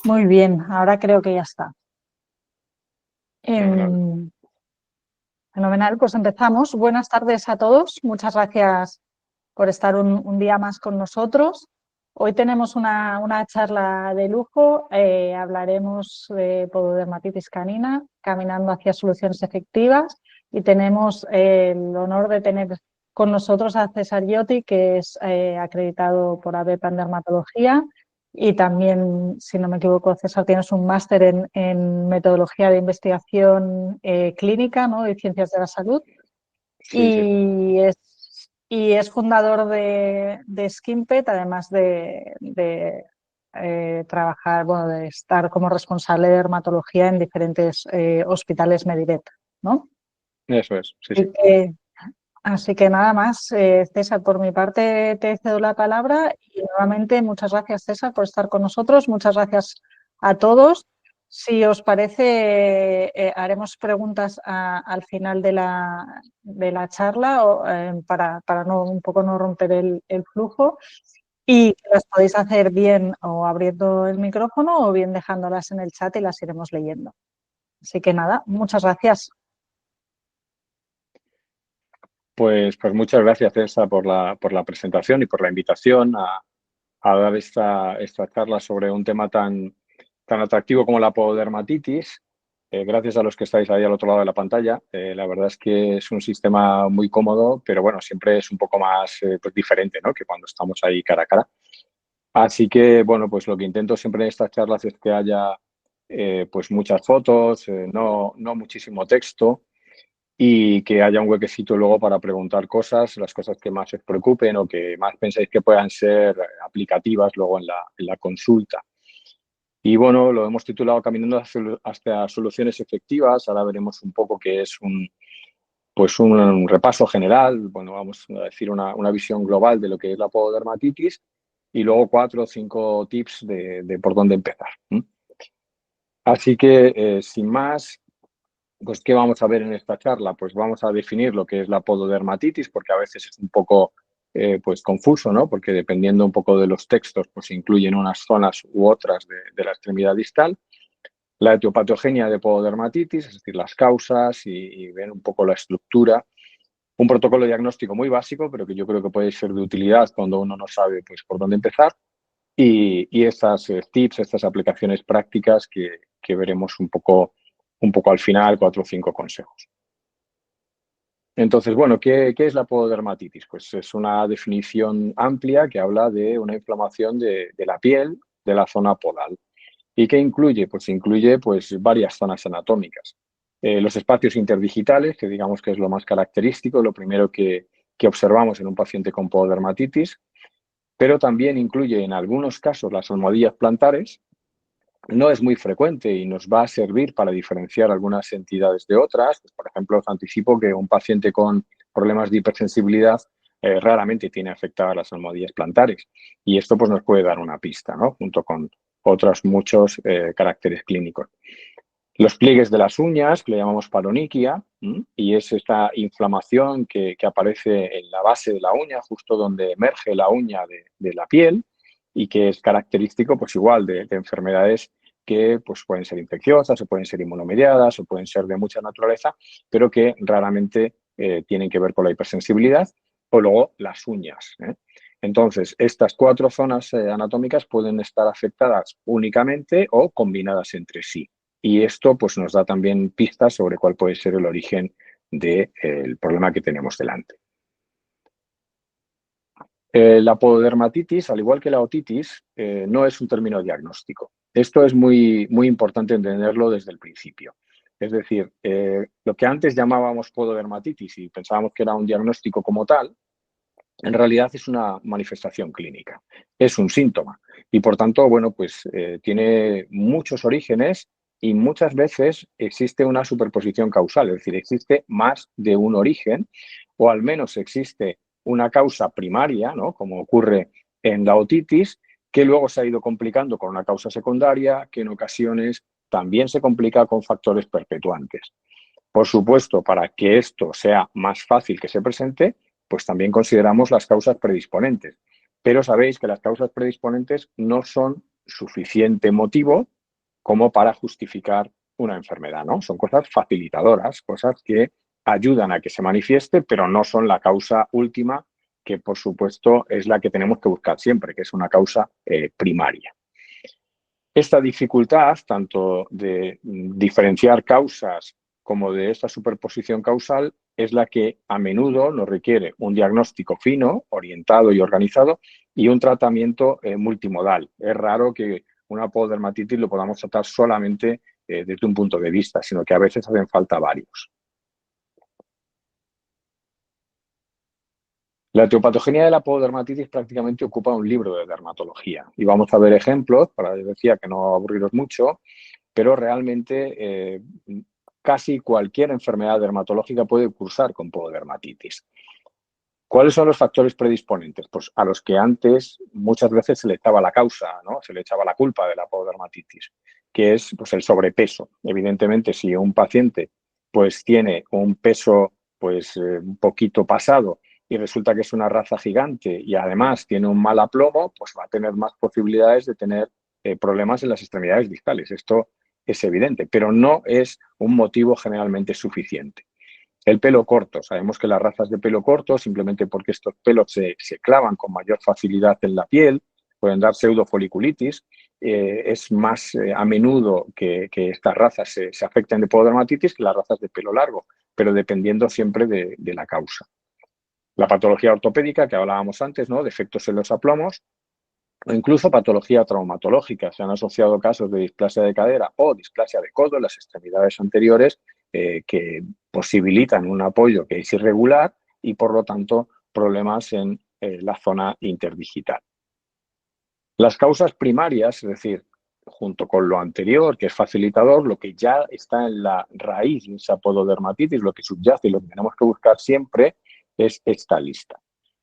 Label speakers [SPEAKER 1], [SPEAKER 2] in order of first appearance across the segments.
[SPEAKER 1] Muy bien, ahora creo que ya está.
[SPEAKER 2] Fenomenal.
[SPEAKER 1] Fenomenal, pues empezamos. Buenas tardes a todos. Muchas gracias por estar un día más con nosotros. Hoy tenemos una charla de lujo. Hablaremos de pododermatitis canina, caminando hacia soluciones efectivas. Y tenemos el honor de tener con nosotros a César Giotti, que es acreditado por ABEPA en dermatología. Y también, si no me equivoco, César, tienes un máster en metodología de investigación clínica, ¿no? Y ciencias de la salud.
[SPEAKER 2] Sí, sí.
[SPEAKER 1] Y es fundador de SkinPet, además de trabajar, bueno, de estar como responsable de dermatología en diferentes hospitales Medivet, ¿no?
[SPEAKER 2] Eso es, sí, sí.
[SPEAKER 1] Así que, así que nada más, César, por mi parte te cedo la palabra y nuevamente muchas gracias, César, por estar con nosotros. Muchas gracias a todos. Si os parece, haremos preguntas al final de la charla para no, un poco no romper el flujo y que las podéis hacer bien o abriendo el micrófono o bien dejándolas en el chat y las iremos leyendo. Así que nada, muchas gracias.
[SPEAKER 2] Pues muchas gracias, César, por la presentación y por la invitación a dar esta charla sobre un tema tan atractivo como la pododermatitis. Gracias a los que estáis ahí al otro lado de la pantalla. La verdad es que es un sistema muy cómodo, pero bueno, siempre es un poco más pues diferente, ¿no? Que cuando estamos ahí cara a cara. Así que, bueno, pues lo que intento siempre en estas charlas es que haya pues muchas fotos, no muchísimo texto y que haya un huequecito luego para preguntar cosas, las cosas que más os preocupen o que más pensáis que puedan ser aplicativas luego en la consulta. Y bueno, lo hemos titulado Caminando hasta soluciones efectivas. Ahora veremos un poco qué es pues un repaso general, bueno, vamos a decir una visión global de lo que es la pododermatitis y luego 4 o 5 tips de por dónde empezar. Así que, sin más, pues, ¿qué vamos a ver en esta charla? Pues vamos a definir lo que es la pododermatitis, porque a veces es un poco pues confuso, ¿no? Porque dependiendo un poco de los textos, pues incluyen unas zonas u otras de la extremidad distal. La etiopatogenia de pododermatitis, es decir, las causas y ver un poco la estructura. Un protocolo diagnóstico muy básico, pero que yo creo que puede ser de utilidad cuando uno no sabe pues, por dónde empezar. Y estas tips, estas aplicaciones prácticas que veremos un poco al final, 4 o 5 consejos. Entonces, bueno, ¿qué es la pododermatitis? Pues es una definición amplia que habla de una inflamación de la piel de la zona podal. ¿Y qué incluye? Pues incluye pues, varias zonas anatómicas. Los espacios interdigitales, que digamos que es lo más característico, lo primero que observamos en un paciente con pododermatitis, pero también incluye en algunos casos las almohadillas plantares. No es muy frecuente y nos va a servir para diferenciar algunas entidades de otras. Pues, por ejemplo, os anticipo que un paciente con problemas de hipersensibilidad raramente tiene afectadas las almohadillas plantares y esto pues, nos puede dar una pista, ¿no? Junto con otros muchos caracteres clínicos. Los pliegues de las uñas, que le llamamos paroniquia, y es esta inflamación que aparece en la base de la uña, justo donde emerge la uña de la piel, y que es característico, pues igual, de enfermedades que pues, pueden ser infecciosas, o pueden ser inmunomediadas, o pueden ser de mucha naturaleza, pero que raramente tienen que ver con la hipersensibilidad, o luego las uñas. Entonces, estas 4 zonas anatómicas pueden estar afectadas únicamente o combinadas entre sí. Y esto pues, nos da también pistas sobre cuál puede ser el origen del problema que tenemos delante. La pododermatitis, al igual que la otitis, no es un término diagnóstico. Esto es muy, muy importante entenderlo desde el principio. Es decir, lo que antes llamábamos pododermatitis y pensábamos que era un diagnóstico como tal, en realidad es una manifestación clínica, es un síntoma y por tanto, bueno, pues tiene muchos orígenes y muchas veces existe una superposición causal, es decir, existe más de un origen o al menos existe una causa primaria, ¿no? Como ocurre en la otitis, que luego se ha ido complicando con una causa secundaria que en ocasiones también se complica con factores perpetuantes. Por supuesto, para que esto sea más fácil que se presente, pues también consideramos las causas predisponentes. Pero sabéis que las causas predisponentes no son suficiente motivo como para justificar una enfermedad, ¿no? Son cosas facilitadoras, cosas que ayudan a que se manifieste, pero no son la causa última, que por supuesto es la que tenemos que buscar siempre, que es una causa primaria. Esta dificultad, tanto de diferenciar causas como de esta superposición causal, es la que a menudo nos requiere un diagnóstico fino, orientado y organizado y un tratamiento multimodal. Es raro que una pododermatitis lo podamos tratar solamente desde un punto de vista, sino que a veces hacen falta varios. La etiopatogenia de la pododermatitis prácticamente ocupa un libro de dermatología y vamos a ver ejemplos, para decir que no aburriros mucho, pero realmente casi cualquier enfermedad dermatológica puede cursar con pododermatitis. ¿Cuáles son los factores predisponentes? Pues a los que antes muchas veces se le echaba la causa, ¿no? Se le echaba la culpa de la pododermatitis, que es pues, el sobrepeso. Evidentemente, si un paciente pues, tiene un peso pues, un poquito pasado y resulta que es una raza gigante y además tiene un mal aplomo, pues va a tener más posibilidades de tener problemas en las extremidades distales. Esto es evidente, pero no es un motivo generalmente suficiente. El pelo corto. Sabemos que las razas de pelo corto, simplemente porque estos pelos se clavan con mayor facilidad en la piel, pueden dar pseudofoliculitis, es más a menudo que estas razas se afecten de pododermatitis que las razas de pelo largo, pero dependiendo siempre de la causa. La patología ortopédica, que hablábamos antes, ¿no? Defectos en los aplomos, o incluso patología traumatológica. Se han asociado casos de displasia de cadera o displasia de codo en las extremidades anteriores que posibilitan un apoyo que es irregular y, por lo tanto, problemas en la zona interdigital. Las causas primarias, es decir, junto con lo anterior, que es facilitador, lo que ya está en la raíz de esa pododermatitis, lo que subyace y lo que tenemos que buscar siempre es esta lista.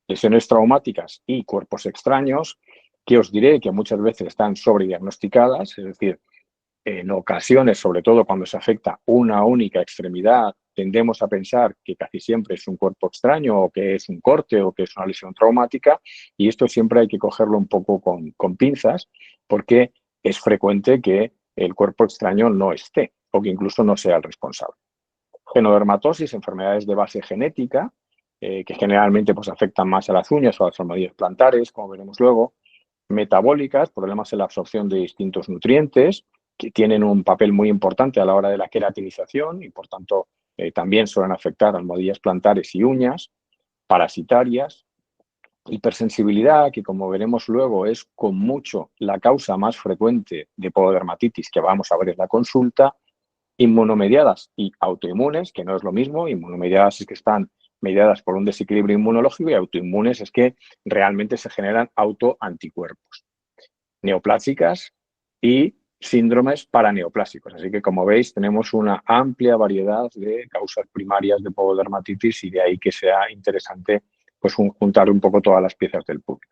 [SPEAKER 2] Lesiones traumáticas y cuerpos extraños, que os diré que muchas veces están sobrediagnosticadas, es decir, en ocasiones, sobre todo cuando se afecta una única extremidad, tendemos a pensar que casi siempre es un cuerpo extraño o que es un corte o que es una lesión traumática y esto siempre hay que cogerlo un poco con pinzas porque es frecuente que el cuerpo extraño no esté o que incluso no sea el responsable. Genodermatosis, enfermedades de base genética, que generalmente pues, afectan más a las uñas o a las almohadillas plantares, como veremos luego. Metabólicas, problemas en la absorción de distintos nutrientes, que tienen un papel muy importante a la hora de la queratinización y, por tanto, también suelen afectar almohadillas plantares y uñas. Parasitarias. Hipersensibilidad, que como veremos luego es con mucho la causa más frecuente de pododermatitis que vamos a ver en la consulta. Inmunomediadas y autoinmunes, que no es lo mismo. Inmunomediadas es que están mediadas por un desequilibrio inmunológico y autoinmunes es que realmente se generan autoanticuerpos. Neoplásicas y síndromes paraneoplásicos. Así que, como veis, tenemos una amplia variedad de causas primarias de pododermatitis y de ahí que sea interesante pues, juntar un poco todas las piezas del puzzle.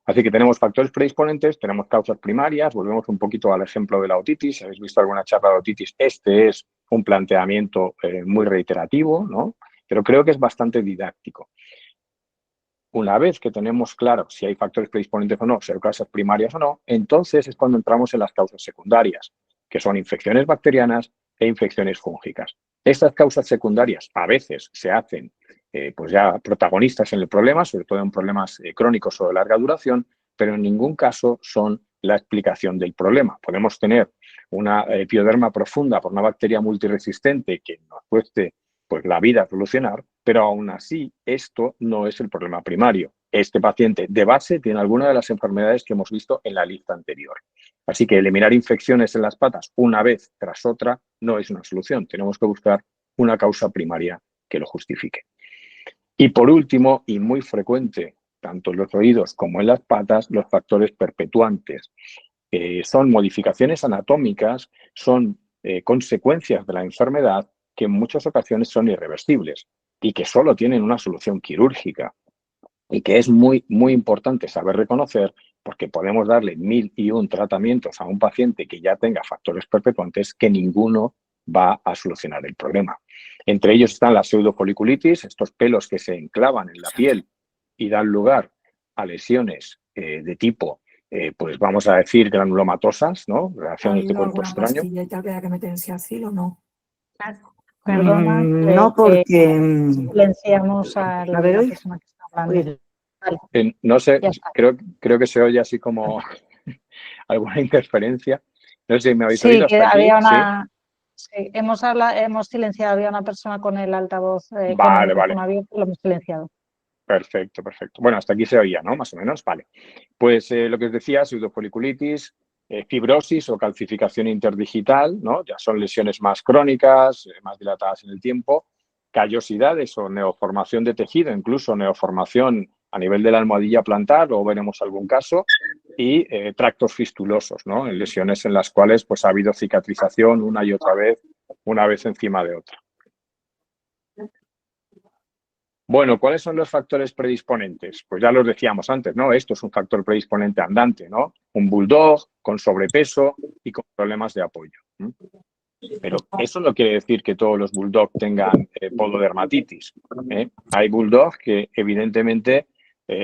[SPEAKER 2] Así que tenemos factores predisponentes, tenemos causas primarias, volvemos un poquito al ejemplo de la otitis. Si habéis visto alguna charla de otitis, este es un planteamiento muy reiterativo, ¿no? Pero creo que es bastante didáctico. Una vez que tenemos claro si hay factores predisponentes o no, si hay causas primarias o no, entonces es cuando entramos en las causas secundarias, que son infecciones bacterianas e infecciones fúngicas. Estas causas secundarias a veces se hacen pues ya protagonistas en el problema, sobre todo en problemas crónicos o de larga duración, pero en ningún caso son la explicación del problema. Podemos tener una pioderma profunda por una bacteria multiresistente que nos cueste pues, la vida solucionar, pero aún así esto no es el problema primario. Este paciente de base tiene alguna de las enfermedades que hemos visto en la lista anterior. Así que eliminar infecciones en las patas una vez tras otra no es una solución. Tenemos que buscar una causa primaria que lo justifique. Y por último, y muy frecuente, tanto en los oídos como en las patas, los factores perpetuantes. Son modificaciones anatómicas, son consecuencias de la enfermedad que en muchas ocasiones son irreversibles y que solo tienen una solución quirúrgica y que es muy, muy importante saber reconocer porque podemos darle 1001 tratamientos a un paciente que ya tenga factores perpetuantes que ninguno va a solucionar el problema. Entre ellos están la pseudofoliculitis, estos pelos que se enclavan en la piel y dan lugar a lesiones de tipo pues vamos a decir granulomatosas, ¿no? Reacciones de
[SPEAKER 3] ¿Ha habido
[SPEAKER 2] cuerpo
[SPEAKER 3] alguna
[SPEAKER 2] extraño.
[SPEAKER 3] pastilla y tal que haya que meterse así o no?
[SPEAKER 1] Perdona,
[SPEAKER 3] No,
[SPEAKER 1] que
[SPEAKER 3] porque...
[SPEAKER 1] silenciamos a
[SPEAKER 3] A ver,
[SPEAKER 1] la
[SPEAKER 3] oye.
[SPEAKER 1] persona que está hablando.
[SPEAKER 3] Oye,
[SPEAKER 1] Vale,
[SPEAKER 2] No sé,
[SPEAKER 1] ya está.
[SPEAKER 2] creo que se oye así como alguna interferencia. No sé si me habéis
[SPEAKER 1] Sí,
[SPEAKER 2] oído
[SPEAKER 1] que
[SPEAKER 2] hasta aquí.
[SPEAKER 1] había
[SPEAKER 2] Sí.
[SPEAKER 1] sí, hemos silenciado, había una persona con el altavoz, con el
[SPEAKER 2] Vale, vale.
[SPEAKER 1] micrófono abierto, lo hemos silenciado.
[SPEAKER 2] Perfecto, perfecto. Bueno, hasta aquí se oía, ¿no? Más o menos. Vale. Pues lo que os decía, pseudofoliculitis, fibrosis o calcificación interdigital, ¿no? Ya son lesiones más crónicas, más dilatadas en el tiempo, callosidades o neoformación de tejido, incluso neoformación a nivel de la almohadilla plantar, o veremos algún caso, y tractos fistulosos, ¿no? En lesiones en las cuales pues, ha habido cicatrización una y otra vez, una vez encima de otra. Bueno, ¿cuáles son los factores predisponentes? Pues ya los decíamos antes, ¿no? Esto es un factor predisponente andante, ¿no? Un bulldog con sobrepeso y con problemas de apoyo. Pero eso no quiere decir que todos los bulldog tengan pododermatitis. Hay bulldog que evidentemente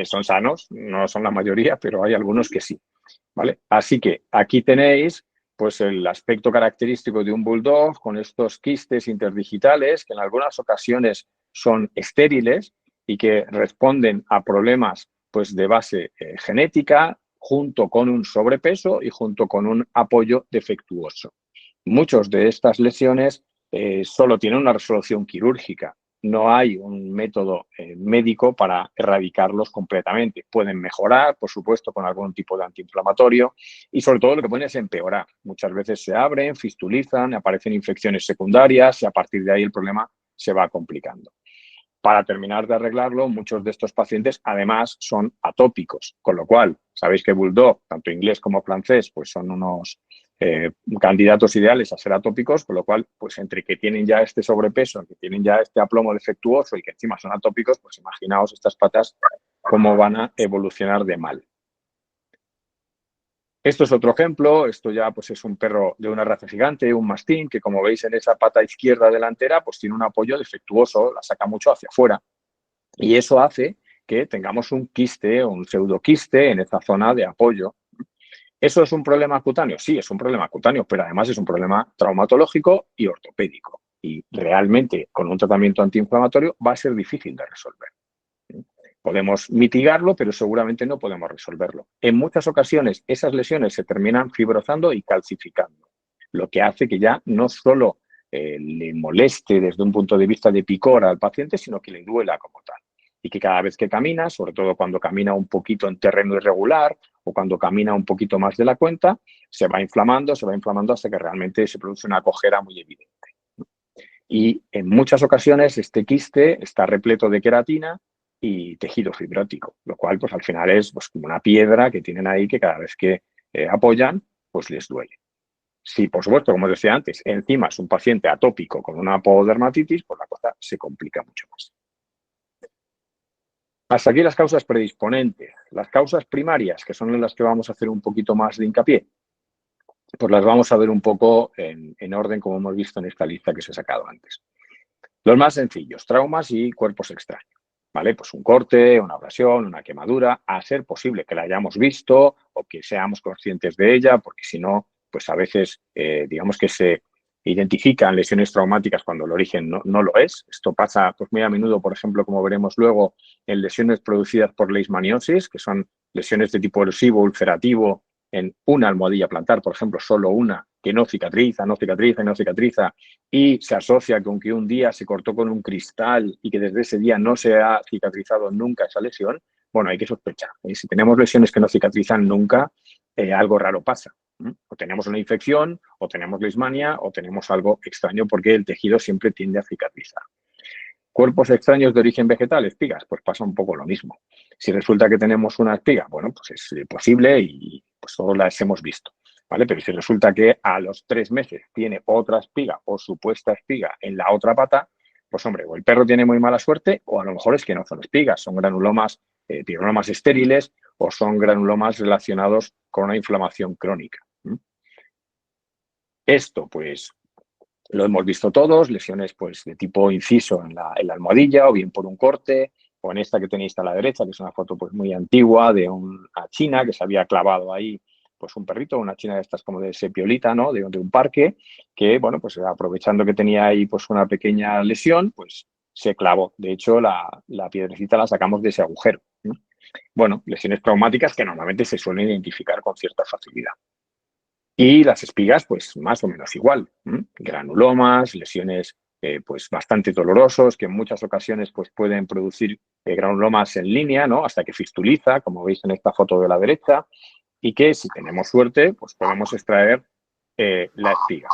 [SPEAKER 2] son sanos, no son la mayoría, pero hay algunos que sí. ¿Vale? Así que aquí tenéis pues, el aspecto característico de un bulldog con estos quistes interdigitales que en algunas ocasiones son estériles y que responden a problemas pues, de base genética junto con un sobrepeso y junto con un apoyo defectuoso. Muchas de estas lesiones solo tienen una resolución quirúrgica. No hay un método médico para erradicarlos completamente. Pueden mejorar, por supuesto, con algún tipo de antiinflamatorio y sobre todo lo que pueden es empeorar. Muchas veces se abren, fistulizan, aparecen infecciones secundarias y a partir de ahí el problema se va complicando. Para terminar de arreglarlo, muchos de estos pacientes además son atópicos, con lo cual, sabéis que Bulldog, tanto inglés como francés, pues son unos candidatos ideales a ser atópicos, con lo cual, pues entre que tienen ya este sobrepeso, que tienen ya este aplomo defectuoso y que encima son atópicos, pues imaginaos estas patas cómo van a evolucionar de mal. Esto es otro ejemplo, esto ya pues es un perro de una raza gigante, un mastín, que como veis en esa pata izquierda delantera, pues tiene un apoyo defectuoso, la saca mucho hacia afuera. Y eso hace que tengamos un quiste o un pseudoquiste en esa zona de apoyo. ¿Eso es un problema cutáneo? Sí, es un problema cutáneo, pero además es un problema traumatológico y ortopédico. Y realmente con un tratamiento antiinflamatorio va a ser difícil de resolver. Podemos mitigarlo, pero seguramente no podemos resolverlo. En muchas ocasiones esas lesiones se terminan fibrosando y calcificando, lo que hace que ya no solo le moleste desde un punto de vista de picor al paciente, sino que le duela como tal. Y que cada vez que camina, sobre todo cuando camina un poquito en terreno irregular o cuando camina un poquito más de la cuenta, se va inflamando hasta que realmente se produce una cojera muy evidente. Y en muchas ocasiones este quiste está repleto de queratina y tejido fibrótico, lo cual pues al final es pues, como una piedra que tienen ahí que cada vez que apoyan pues les duele. Si, por supuesto, como os decía antes, encima es un paciente atópico con una pododermatitis, pues la cosa se complica mucho más. Hasta aquí las causas predisponentes. Las causas primarias, que son en las que vamos a hacer un poquito más de hincapié, pues las vamos a ver un poco en orden como hemos visto en esta lista que os he sacado antes. Los más sencillos, traumas y cuerpos extraños. ¿Vale? Pues un corte, una abrasión, una quemadura, a ser posible que la hayamos visto o que seamos conscientes de ella, porque si no, pues a veces digamos que se identifican lesiones traumáticas cuando el origen no lo es. Esto pasa pues muy a menudo, por ejemplo, como veremos luego, en lesiones producidas por leishmaniosis, que son lesiones de tipo erosivo, ulcerativo, en una almohadilla plantar, por ejemplo, solo una, que no cicatriza y se asocia con que un día se cortó con un cristal y que desde ese día no se ha cicatrizado nunca esa lesión, bueno, hay que sospechar. Si tenemos lesiones que no cicatrizan nunca, algo raro pasa. O tenemos una infección, o tenemos leishmania, o tenemos algo extraño porque el tejido siempre tiende a cicatrizar. Cuerpos extraños de origen vegetal, espigas, pues pasa un poco lo mismo. Si resulta que tenemos una espiga, bueno, pues es posible y pues todas las hemos visto, ¿vale? Pero si resulta que a los 3 meses tiene otra espiga o supuesta espiga en la otra pata, pues hombre, o el perro tiene muy mala suerte o a lo mejor es que no son espigas, son granulomas, pironomas estériles o son granulomas relacionados con una inflamación crónica. Esto, pues, lo hemos visto todos, lesiones pues, de tipo inciso en la almohadilla o bien por un corte o en esta que tenéis a la derecha, que es una foto pues muy antigua de una china que se había clavado ahí pues un perrito, una china de estas como de sepiolita, ¿no? De un parque, que, bueno, pues aprovechando que tenía ahí pues una pequeña lesión, pues se clavó. De hecho, la piedrecita la sacamos de ese agujero, ¿no? Bueno, lesiones traumáticas que normalmente se suelen identificar con cierta facilidad. Y las espigas, pues más o menos igual. Granulomas, lesiones pues bastante dolorosos, que en muchas ocasiones pues pueden producir granulomas en línea, ¿no? Hasta que fistuliza, como veis en esta foto de la derecha, y que si tenemos suerte, pues podemos extraer la espiga.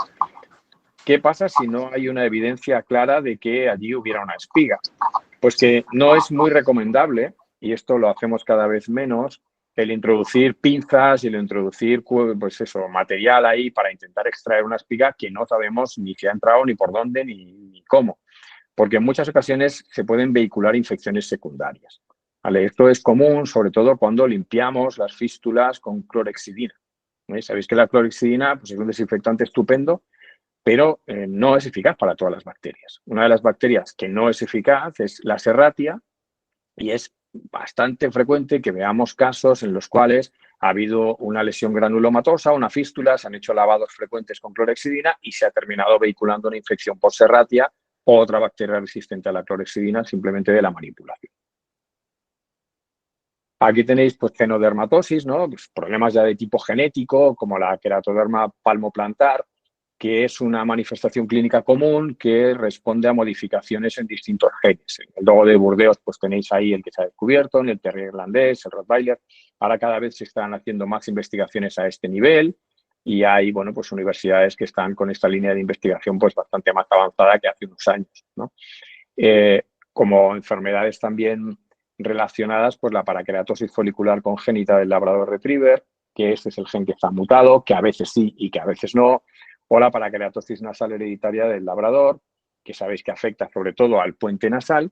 [SPEAKER 2] ¿Qué pasa si no hay una evidencia clara de que allí hubiera una espiga? Pues que no es muy recomendable, y esto lo hacemos cada vez menos, el introducir pinzas y el introducir, pues eso, material ahí para intentar extraer una espiga que no sabemos ni si ha entrado, ni por dónde, ni cómo. Porque en muchas ocasiones se pueden vehicular infecciones secundarias. ¿Vale? Esto es común, sobre todo cuando limpiamos las fístulas con clorhexidina. Sabéis que la clorhexidina pues, es un desinfectante estupendo, pero no es eficaz para todas las bacterias. Una de las bacterias que no es eficaz es la Serratia, y es bastante frecuente que veamos casos en los cuales ha habido una lesión granulomatosa, una fístula, se han hecho lavados frecuentes con clorhexidina y se ha terminado vehiculando una infección por Serratia o otra bacteria resistente a la clorhexidina simplemente de la manipulación. Aquí tenéis pues, genodermatosis, ¿no? Pues, problemas ya de tipo genético, como la queratoderma palmoplantar, que es una manifestación clínica común que responde a modificaciones en distintos genes. En el dogo de Burdeos pues tenéis ahí el que se ha descubierto, en el terrier irlandés, el Rottweiler. Ahora cada vez se están haciendo más investigaciones a este nivel y hay, bueno, pues universidades que están con esta línea de investigación pues bastante más avanzada que hace unos años, ¿no? Como enfermedades también relacionadas, pues la paraqueratosis folicular congénita del Labrador Retriever, que este es el gen que está mutado, que a veces sí y que a veces no, o la paraqueratosis nasal hereditaria del labrador, que sabéis que afecta sobre todo al puente nasal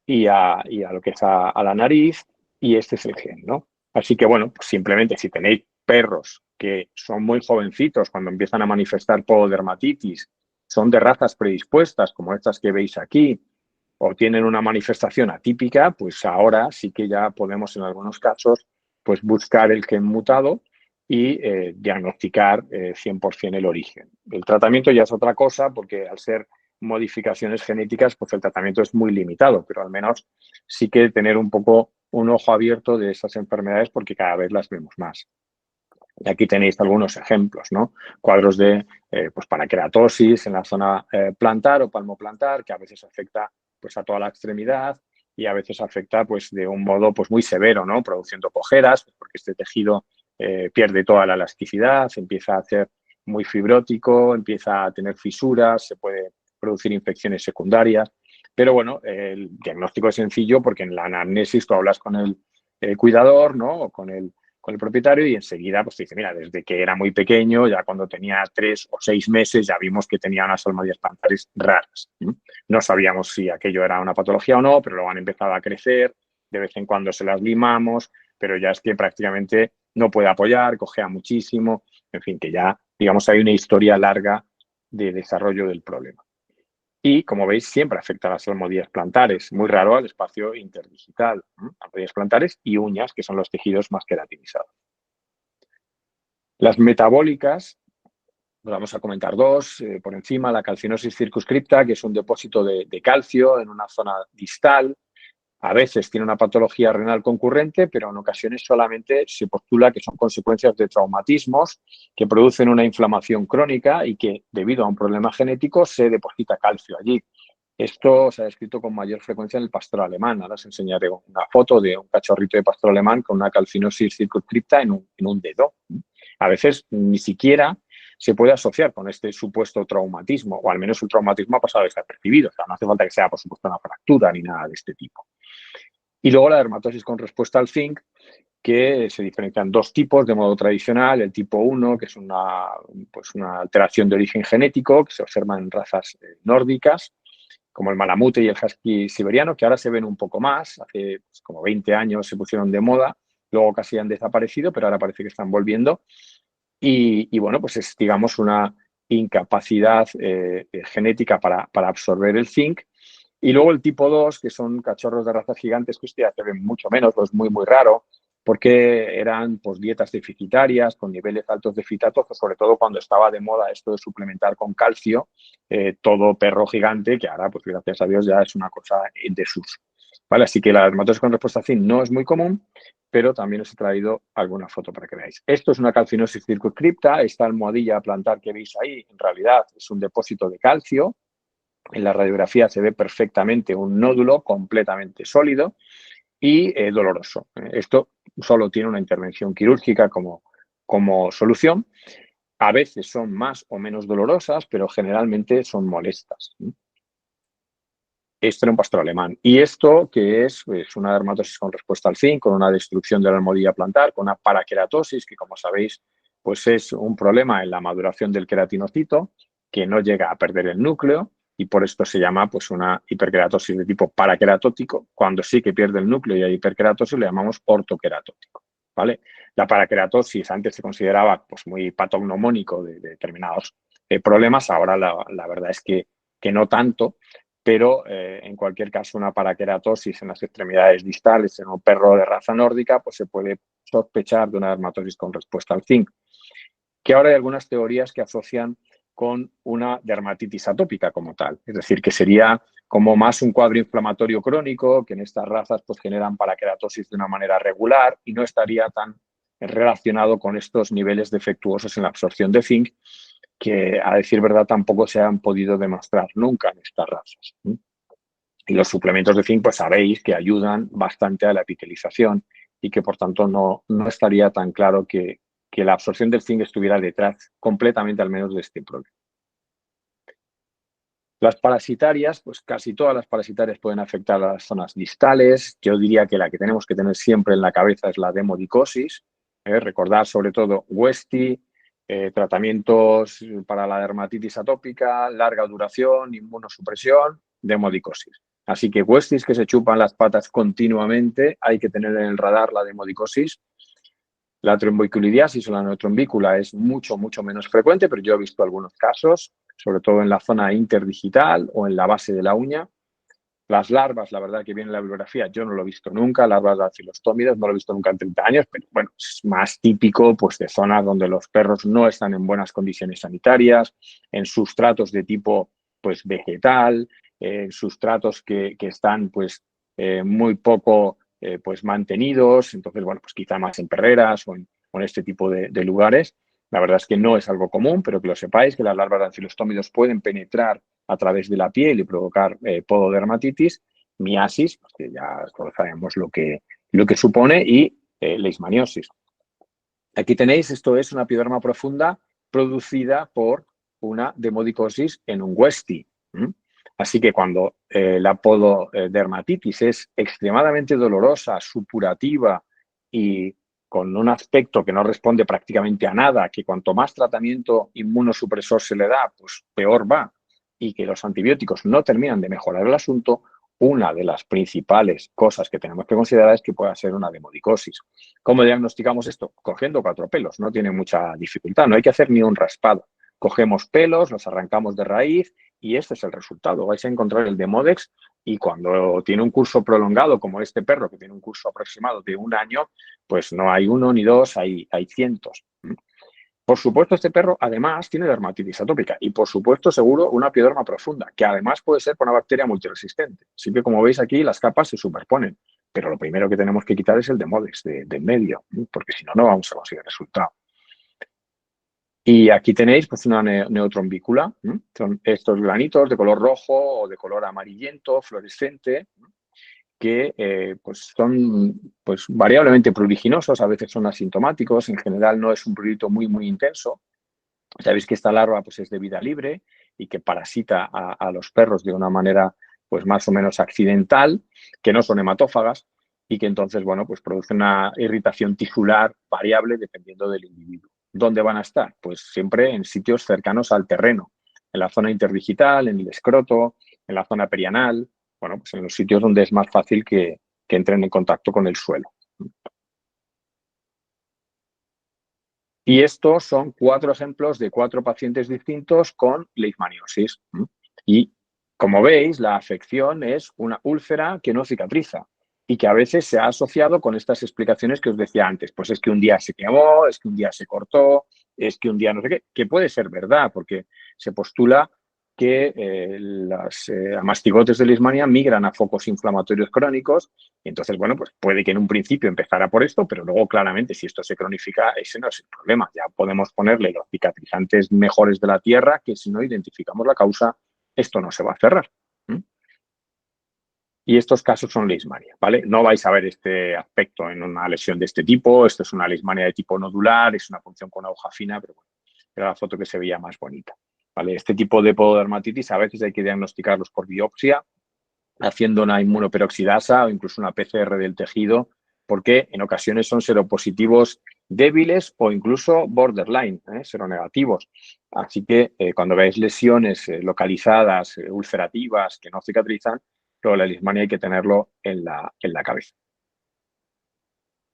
[SPEAKER 2] y a lo que es a la nariz, y este es el gen, ¿no? Así que, bueno, pues simplemente si tenéis perros que son muy jovencitos cuando empiezan a manifestar pododermatitis, son de razas predispuestas, como estas que veis aquí, o tienen una manifestación atípica, pues ahora sí que ya podemos en algunos casos pues buscar el gen mutado y diagnosticar 100% el origen. El tratamiento ya es otra cosa porque al ser modificaciones genéticas pues el tratamiento es muy limitado, pero al menos sí que tener un poco un ojo abierto de esas enfermedades porque cada vez las vemos más. Y aquí tenéis algunos ejemplos, ¿no? Cuadros de pues paraqueratosis en la zona plantar o palmoplantar, que a veces afecta pues, a toda la extremidad y a veces afecta pues, de un modo pues, muy severo, ¿no? Produciendo cojeras, porque este tejido pierde toda la elasticidad, empieza a ser muy fibrótico, empieza a tener fisuras, se puede producir infecciones secundarias. Pero bueno, el diagnóstico es sencillo porque en la anamnesis tú hablas con el cuidador, ¿no? O con el propietario y enseguida pues te dice, mira, desde que era muy pequeño, ya cuando tenía 3 o 6 meses, ya vimos que tenía unas salmodias plantares raras. No sabíamos si aquello era una patología o no, pero luego han empezado a crecer, de vez en cuando se las limamos, pero ya es que prácticamente no puede apoyar, cojea muchísimo, en fin, que ya, digamos, hay una historia larga de desarrollo del problema. Y, como veis, siempre afecta a las salmodias plantares, muy raro al espacio interdigital, salmodias plantares y uñas, que son los tejidos más queratinizados. Las metabólicas, vamos a comentar dos por encima, la calcinosis circunscripta, que es un depósito de calcio en una zona distal. A veces tiene una patología renal concurrente, pero en ocasiones solamente se postula que son consecuencias de traumatismos que producen una inflamación crónica y que, debido a un problema genético, se deposita calcio allí. Esto se ha descrito con mayor frecuencia en el pastor alemán. Ahora os enseñaré una foto de un cachorrito de pastor alemán con una calcinosis circunscripta en un dedo. A veces ni siquiera se puede asociar con este supuesto traumatismo, o al menos el traumatismo ha pasado desapercibido. O sea, no hace falta que sea, por supuesto, una fractura ni nada de este tipo. Y luego la dermatosis con respuesta al zinc, que se diferencian dos tipos de modo tradicional. El tipo 1, que es una alteración de origen genético que se observa en razas nórdicas, como el malamute y el husky siberiano, que ahora se ven un poco más. Hace pues, como 20 años se pusieron de moda, luego casi han desaparecido, pero ahora parece que están volviendo. Y bueno, pues es, digamos, una incapacidad genética para absorber el zinc. Y luego el tipo 2, que son cachorros de razas gigantes, que ya se ven mucho menos, es muy, muy raro, porque eran pues, dietas deficitarias, con niveles altos de fitato, sobre todo cuando estaba de moda esto de suplementar con calcio, todo perro gigante, que ahora, pues gracias a Dios, ya es una cosa en desuso. ¿Vale? Así que la dermatosis con respuesta zinc no es muy común, pero también os he traído alguna foto para que veáis. Esto es una calcinosis circunscripta, esta almohadilla plantar que veis ahí, en realidad es un depósito de calcio. En la radiografía se ve perfectamente un nódulo completamente sólido y doloroso. Esto solo tiene una intervención quirúrgica como solución. A veces son más o menos dolorosas, pero generalmente son molestas. Esto era un pastor alemán. Y esto, que es pues, una dermatosis con respuesta al zinc, con una destrucción de la almohadilla plantar, con una paraqueratosis, que como sabéis, pues es un problema en la maduración del queratinocito, que no llega a perder el núcleo, y por esto se llama pues, una hiperqueratosis de tipo paraqueratótico. Cuando sí que pierde el núcleo y hay hiperqueratosis, le llamamos ortoqueratótico. ¿Vale? La paraqueratosis antes se consideraba pues, muy patognomónico de determinados problemas, ahora la verdad es que no tanto, pero en cualquier caso una paraqueratosis en las extremidades distales en un perro de raza nórdica, pues se puede sospechar de una dermatosis con respuesta al zinc. Que ahora hay algunas teorías que asocian con una dermatitis atópica como tal, es decir, que sería como más un cuadro inflamatorio crónico, que en estas razas pues generan paraqueratosis de una manera regular y no estaría tan relacionado con estos niveles defectuosos en la absorción de zinc, que a decir verdad tampoco se han podido demostrar nunca en estas razas. Y los suplementos de zinc, pues sabéis que ayudan bastante a la epitelización y que por tanto no estaría tan claro que la absorción del zinc estuviera detrás completamente al menos de este problema. Las parasitarias, pues casi todas las parasitarias pueden afectar a las zonas distales. Yo diría que la que tenemos que tener siempre en la cabeza es la demodicosis. Recordar sobre todo Westy, tratamientos para la dermatitis atópica, larga duración, inmunosupresión, demodicosis. Así que Westies que se chupan las patas continuamente, hay que tener en el radar la demodicosis. La tromboiculidiasis o la neotrombícula es mucho, mucho menos frecuente, pero yo he visto algunos casos, sobre todo en la zona interdigital o en la base de la uña. Las larvas, la verdad que viene en la bibliografía, yo no lo he visto nunca, larvas de bacilostómidos, no lo he visto nunca en 30 años, pero bueno, es más típico pues, de zonas donde los perros no están en buenas condiciones sanitarias, en sustratos de tipo pues, vegetal, sustratos que están pues, muy poco pues, mantenidos, entonces, bueno, pues quizá más en perreras o en este tipo de lugares. La verdad es que no es algo común, pero que lo sepáis, que las larvas de ancilostómidos pueden penetrar a través de la piel y provocar pododermatitis, miasis, que ya todos sabemos lo que supone, y leishmaniosis. Aquí tenéis, esto es una epiderma profunda producida por una demodicosis en un Westie. Así que cuando la pododermatitis es extremadamente dolorosa, supurativa y con un aspecto que no responde prácticamente a nada, que cuanto más tratamiento inmunosupresor se le da, pues peor va, y que los antibióticos no terminan de mejorar el asunto, una de las principales cosas que tenemos que considerar es que pueda ser una demodicosis. ¿Cómo diagnosticamos esto? Cogiendo 4 pelos, no tiene mucha dificultad, no hay que hacer ni un raspado. Cogemos pelos, los arrancamos de raíz y este es el resultado. Vais a encontrar el Demodex y cuando tiene un curso prolongado, como este perro, que tiene un curso aproximado de 1 año, pues no hay 1 ni 2, hay cientos. Por supuesto, este perro además tiene dermatitis atópica y por supuesto seguro una epiderma profunda, que además puede ser por una bacteria multiresistente. Así que como veis aquí las capas se superponen, pero lo primero que tenemos que quitar es el Demodex de medio, porque si no, no vamos a conseguir resultado. Y aquí tenéis pues una neotrombícula, son estos granitos de color rojo o de color amarillento, fluorescente, que pues son pues, variablemente pruriginosos, a veces son asintomáticos, en general no es un prurito muy, muy intenso. Sabéis que esta larva pues, es de vida libre y que parasita a los perros de una manera pues, más o menos accidental, que no son hematófagas y que entonces bueno, pues, produce una irritación tisular variable dependiendo del individuo. ¿Dónde van a estar? Pues siempre en sitios cercanos al terreno, en la zona interdigital, en el escroto, en la zona perianal, bueno, pues en los sitios donde es más fácil que entren en contacto con el suelo. Y estos son 4 ejemplos de 4 pacientes distintos con leishmaniosis. Y Como veis, la afección es una úlcera que no cicatriza y que a veces se ha asociado con estas explicaciones que os decía antes. Pues es que un día se quemó, es que un día se cortó, es que un día no sé qué, que puede ser verdad, porque se postula que las mastigotes de leishmania migran a focos inflamatorios crónicos. Y entonces, bueno, pues puede que en un principio empezara por esto, pero luego claramente si esto se cronifica, ese no es el problema. Ya podemos ponerle los cicatrizantes mejores de la tierra, que si no identificamos la causa, esto no se va a cerrar. Y estos casos son leishmania, ¿vale? No vais a ver este aspecto en una lesión de este tipo. Esto es una leishmania de tipo nodular, es una punción con hoja fina, pero bueno, era la foto que se veía más bonita, ¿vale? Este tipo de pododermatitis a veces hay que diagnosticarlos por biopsia, haciendo una inmunoperoxidasa o incluso una PCR del tejido, porque en ocasiones son seropositivos débiles o incluso borderline, seronegativos. Así que cuando veáis lesiones localizadas, ulcerativas, que no cicatrizan, pero la leishmania hay que tenerlo en la cabeza.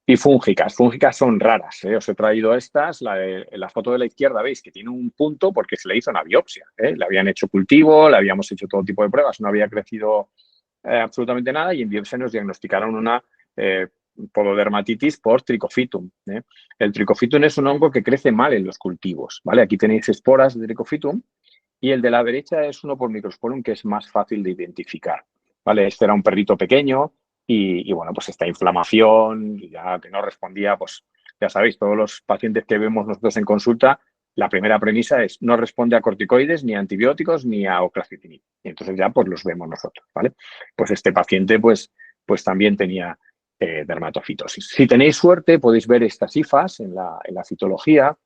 [SPEAKER 2] Y fúngicas son raras. Os he traído estas. La foto de la izquierda veis que tiene un punto porque se le hizo una biopsia. Le habían hecho cultivo, le habíamos hecho todo tipo de pruebas, no había crecido absolutamente nada y en biopsia nos diagnosticaron una pododermatitis por trichophytum. El trichophytum es un hongo que crece mal en los cultivos, ¿vale? Aquí tenéis esporas de trichophytum y el de la derecha es uno por microsporum que es más fácil de identificar, ¿vale? Este era un perrito pequeño y bueno, pues esta inflamación ya que no respondía, pues ya sabéis, todos los pacientes que vemos nosotros en consulta, la primera premisa es no responde a corticoides, ni a antibióticos, ni a oclacitinib. Y entonces ya pues los vemos nosotros, ¿vale? Pues este paciente pues también tenía dermatofitosis. Si tenéis suerte podéis ver estas hifas en la citología.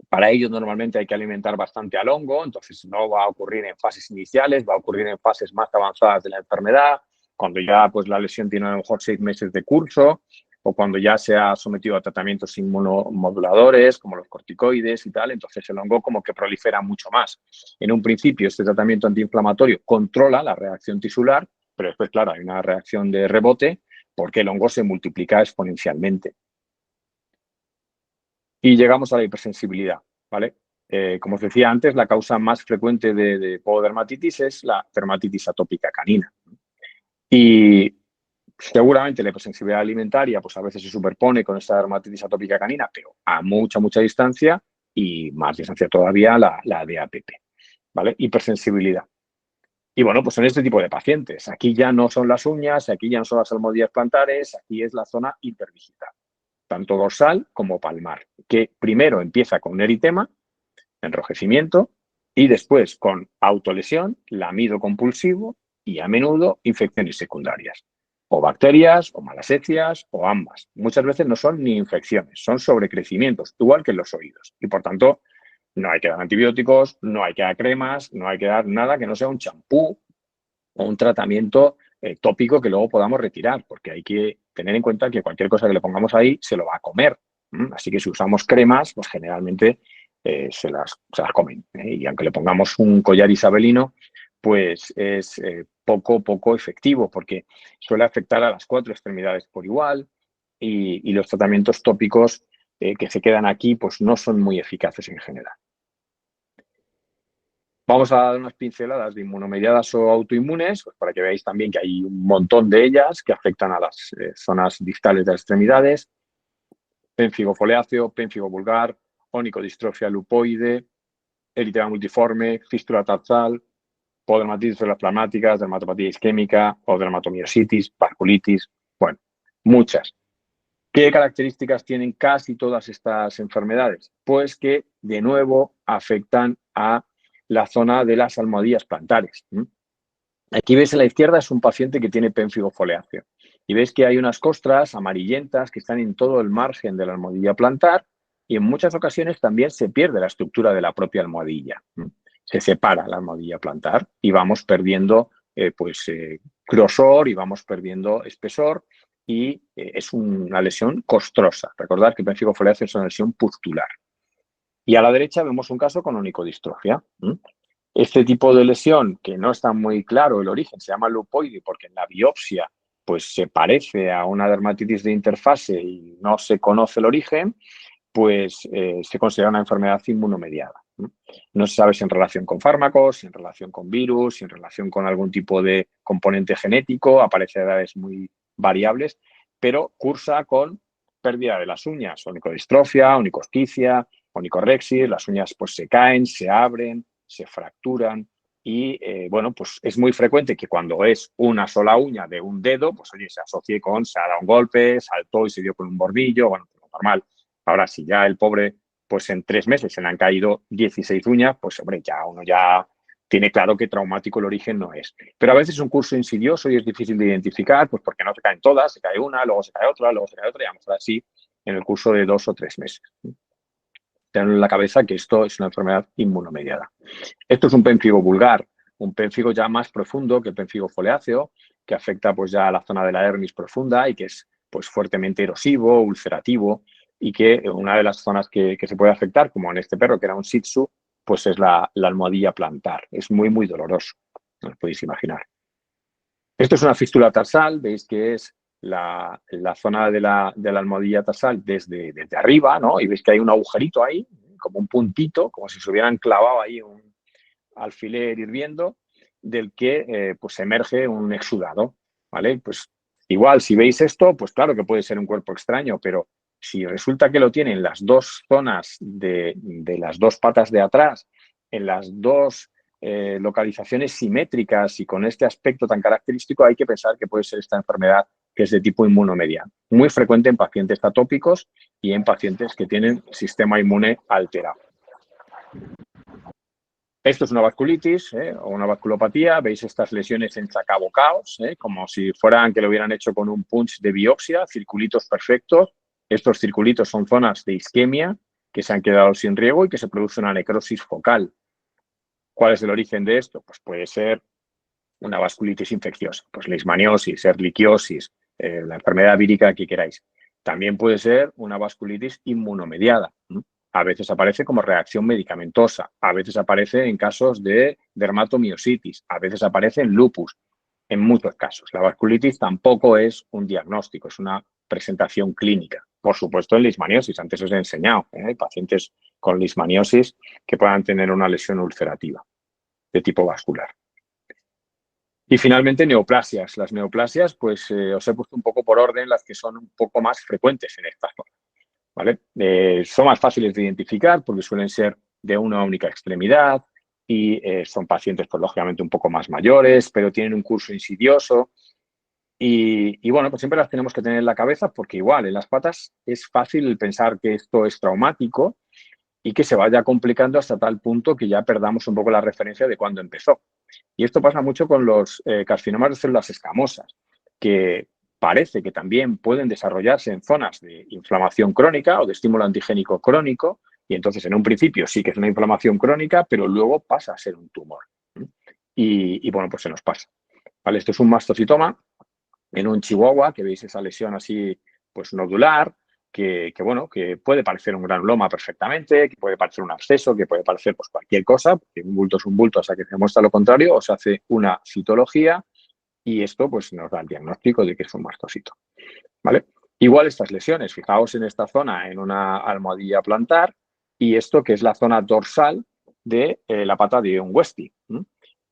[SPEAKER 2] Para ello normalmente hay que alimentar bastante al hongo, entonces no va a ocurrir en fases iniciales, va a ocurrir en fases más avanzadas de la enfermedad, cuando ya pues, la lesión tiene a lo mejor 6 meses de curso o cuando ya se ha sometido a tratamientos inmunomoduladores como los corticoides y tal, entonces el hongo como que prolifera mucho más. En un principio este tratamiento antiinflamatorio controla la reacción tisular, pero después, claro, hay una reacción de rebote porque el hongo se multiplica exponencialmente. Y llegamos a la hipersensibilidad, ¿vale? Como os decía antes, la causa más frecuente de pododermatitis es la dermatitis atópica canina. Y seguramente la hipersensibilidad alimentaria pues a veces se superpone con esta dermatitis atópica canina, pero a mucha distancia y más distancia todavía la de APP, ¿vale? Hipersensibilidad. Y bueno, pues en este tipo de pacientes, aquí ya no son las uñas, aquí ya no son las almohadillas plantares, aquí es la zona interdigital, tanto dorsal como palmar, que primero empieza con un eritema, enrojecimiento, y después con autolesión, lamido compulsivo y a menudo infecciones secundarias, o bacterias, o malasecias, o ambas. Muchas veces no son ni infecciones, son sobrecrecimientos, igual que en los oídos. Y por tanto, no hay que dar antibióticos, no hay que dar cremas, no hay que dar nada que no sea un champú o un tratamiento tópico que luego podamos retirar, porque hay que tener en cuenta que cualquier cosa que le pongamos ahí se lo va a comer. Así que si usamos cremas, pues generalmente se las comen. Y aunque le pongamos un collar isabelino, pues es poco efectivo, porque suele afectar a las 4 extremidades por igual y los tratamientos tópicos que se quedan aquí pues no son muy eficaces en general. Vamos a dar unas pinceladas de inmunomediadas o autoinmunes, pues para que veáis también que hay un montón de ellas que afectan a las zonas distales de las extremidades. Pénfigo foliáceo, pénfigo vulgar, onicodistrofia lupoide, eritema multiforme, fístula tarsal, podermatitis plasmáticas, dermatopatía isquémica o dermatomiositis, vasculitis, bueno, muchas. ¿Qué características tienen casi todas estas enfermedades? Pues que, de nuevo, afectan a la zona de las almohadillas plantares. Aquí veis a la izquierda es un paciente que tiene pénfigo foliáceo. Y veis que hay unas costras amarillentas que están en todo el margen de la almohadilla plantar y en muchas ocasiones también se pierde la estructura de la propia almohadilla. Se separa la almohadilla plantar y vamos perdiendo grosor y vamos perdiendo espesor y es una lesión costrosa. Recordad que el pénfigo foliáceo es una lesión pustular. Y a la derecha vemos un caso con onicodistrofia. Este tipo de lesión, que no está muy claro el origen, se llama lupoide porque en la biopsia pues se parece a una dermatitis de interfase y no se conoce el origen, pues se considera una enfermedad inmunomediada. No se sabe si en relación con fármacos, si en relación con virus, si en relación con algún tipo de componente genético, aparece a edades muy variables, pero cursa con pérdida de las uñas, onicodistrofia, onicosticia, onicorexis, las uñas pues se caen, se abren, se fracturan y bueno, pues es muy frecuente que cuando es una sola uña de un dedo, pues oye, se asocie con se ha dado un golpe, saltó y se dio con un bordillo, bueno, pues normal. Ahora, si ya el pobre, pues en 3 meses se le han caído 16 uñas, pues hombre, ya uno ya tiene claro que traumático el origen no es. Pero a veces es un curso insidioso y es difícil de identificar, pues porque no se caen todas, se cae una, luego se cae otra, luego se cae otra, y vamos a ver así en el curso de 2 o 3 meses. Tener en la cabeza que esto es una enfermedad inmunomediada. Esto es un pénfigo vulgar, un pénfigo ya más profundo que el pénfigo foliáceo, que afecta pues ya a la zona de la dermis profunda y que es pues fuertemente erosivo, ulcerativo, y que una de las zonas que se puede afectar, como en este perro que era un Shih Tzu, pues es la almohadilla plantar. Es muy, muy doloroso, no os podéis imaginar. Esto es una fístula tarsal, veis que es la zona de la almohadilla tarsal desde arriba, ¿no? Y veis que hay un agujerito ahí, como un puntito, como si se hubieran clavado ahí un alfiler hirviendo, del que pues emerge un exudado, ¿vale? Pues igual, si veis esto, pues claro que puede ser un cuerpo extraño, pero si resulta que lo tienen las dos zonas de las dos patas de atrás, en las dos localizaciones simétricas y con este aspecto tan característico, hay que pensar que puede ser esta enfermedad que es de tipo inmunomediado. Muy frecuente en pacientes atópicos y en pacientes que tienen sistema inmune alterado. Esto es una vasculitis o una vasculopatía. Veis estas lesiones enchacabocados, como si fueran que lo hubieran hecho con un punch de biopsia, circulitos perfectos. Estos circulitos son zonas de isquemia que se han quedado sin riego y que se produce una necrosis focal. ¿Cuál es el origen de esto? Pues puede ser una vasculitis infecciosa, pues leishmaniosis, ehrlichiosis, la enfermedad vírica que queráis. También puede ser una vasculitis inmunomediada. A veces aparece como reacción medicamentosa, a veces aparece en casos de dermatomiositis, a veces aparece en lupus, en muchos casos. La vasculitis tampoco es un diagnóstico, es una presentación clínica. Por supuesto, en leishmaniosis, antes os he enseñado, hay pacientes con leishmaniosis que puedan tener una lesión ulcerativa de tipo vascular. Y finalmente, neoplasias. Las neoplasias, pues os he puesto un poco por orden las que son un poco más frecuentes en esta zona. ¿Vale? Son más fáciles de identificar porque suelen ser de una única extremidad y son pacientes, pues lógicamente, un poco más mayores, pero tienen un curso insidioso. Y bueno, pues siempre las tenemos que tener en la cabeza porque igual en las patas es fácil pensar que esto es traumático y que se vaya complicando hasta tal punto que ya perdamos un poco la referencia de cuándo empezó. Y esto pasa mucho con los carcinomas de células escamosas, que parece que también pueden desarrollarse en zonas de inflamación crónica o de estímulo antigénico crónico, y entonces en un principio sí que es una inflamación crónica, pero luego pasa a ser un tumor. Y bueno, pues se nos pasa. ¿Vale? Esto es un mastocitoma en un chihuahua, que veis esa lesión así pues nodular, que bueno, que puede parecer un granuloma perfectamente, que puede parecer un absceso, que puede parecer pues cualquier cosa, porque un bulto es un bulto hasta que se muestra lo contrario, o se hace una citología y esto pues nos da el diagnóstico de que es un mastocito, ¿vale? Igual estas lesiones, fijaos en esta zona, en una almohadilla plantar, y esto que es la zona dorsal de la pata de un Westie.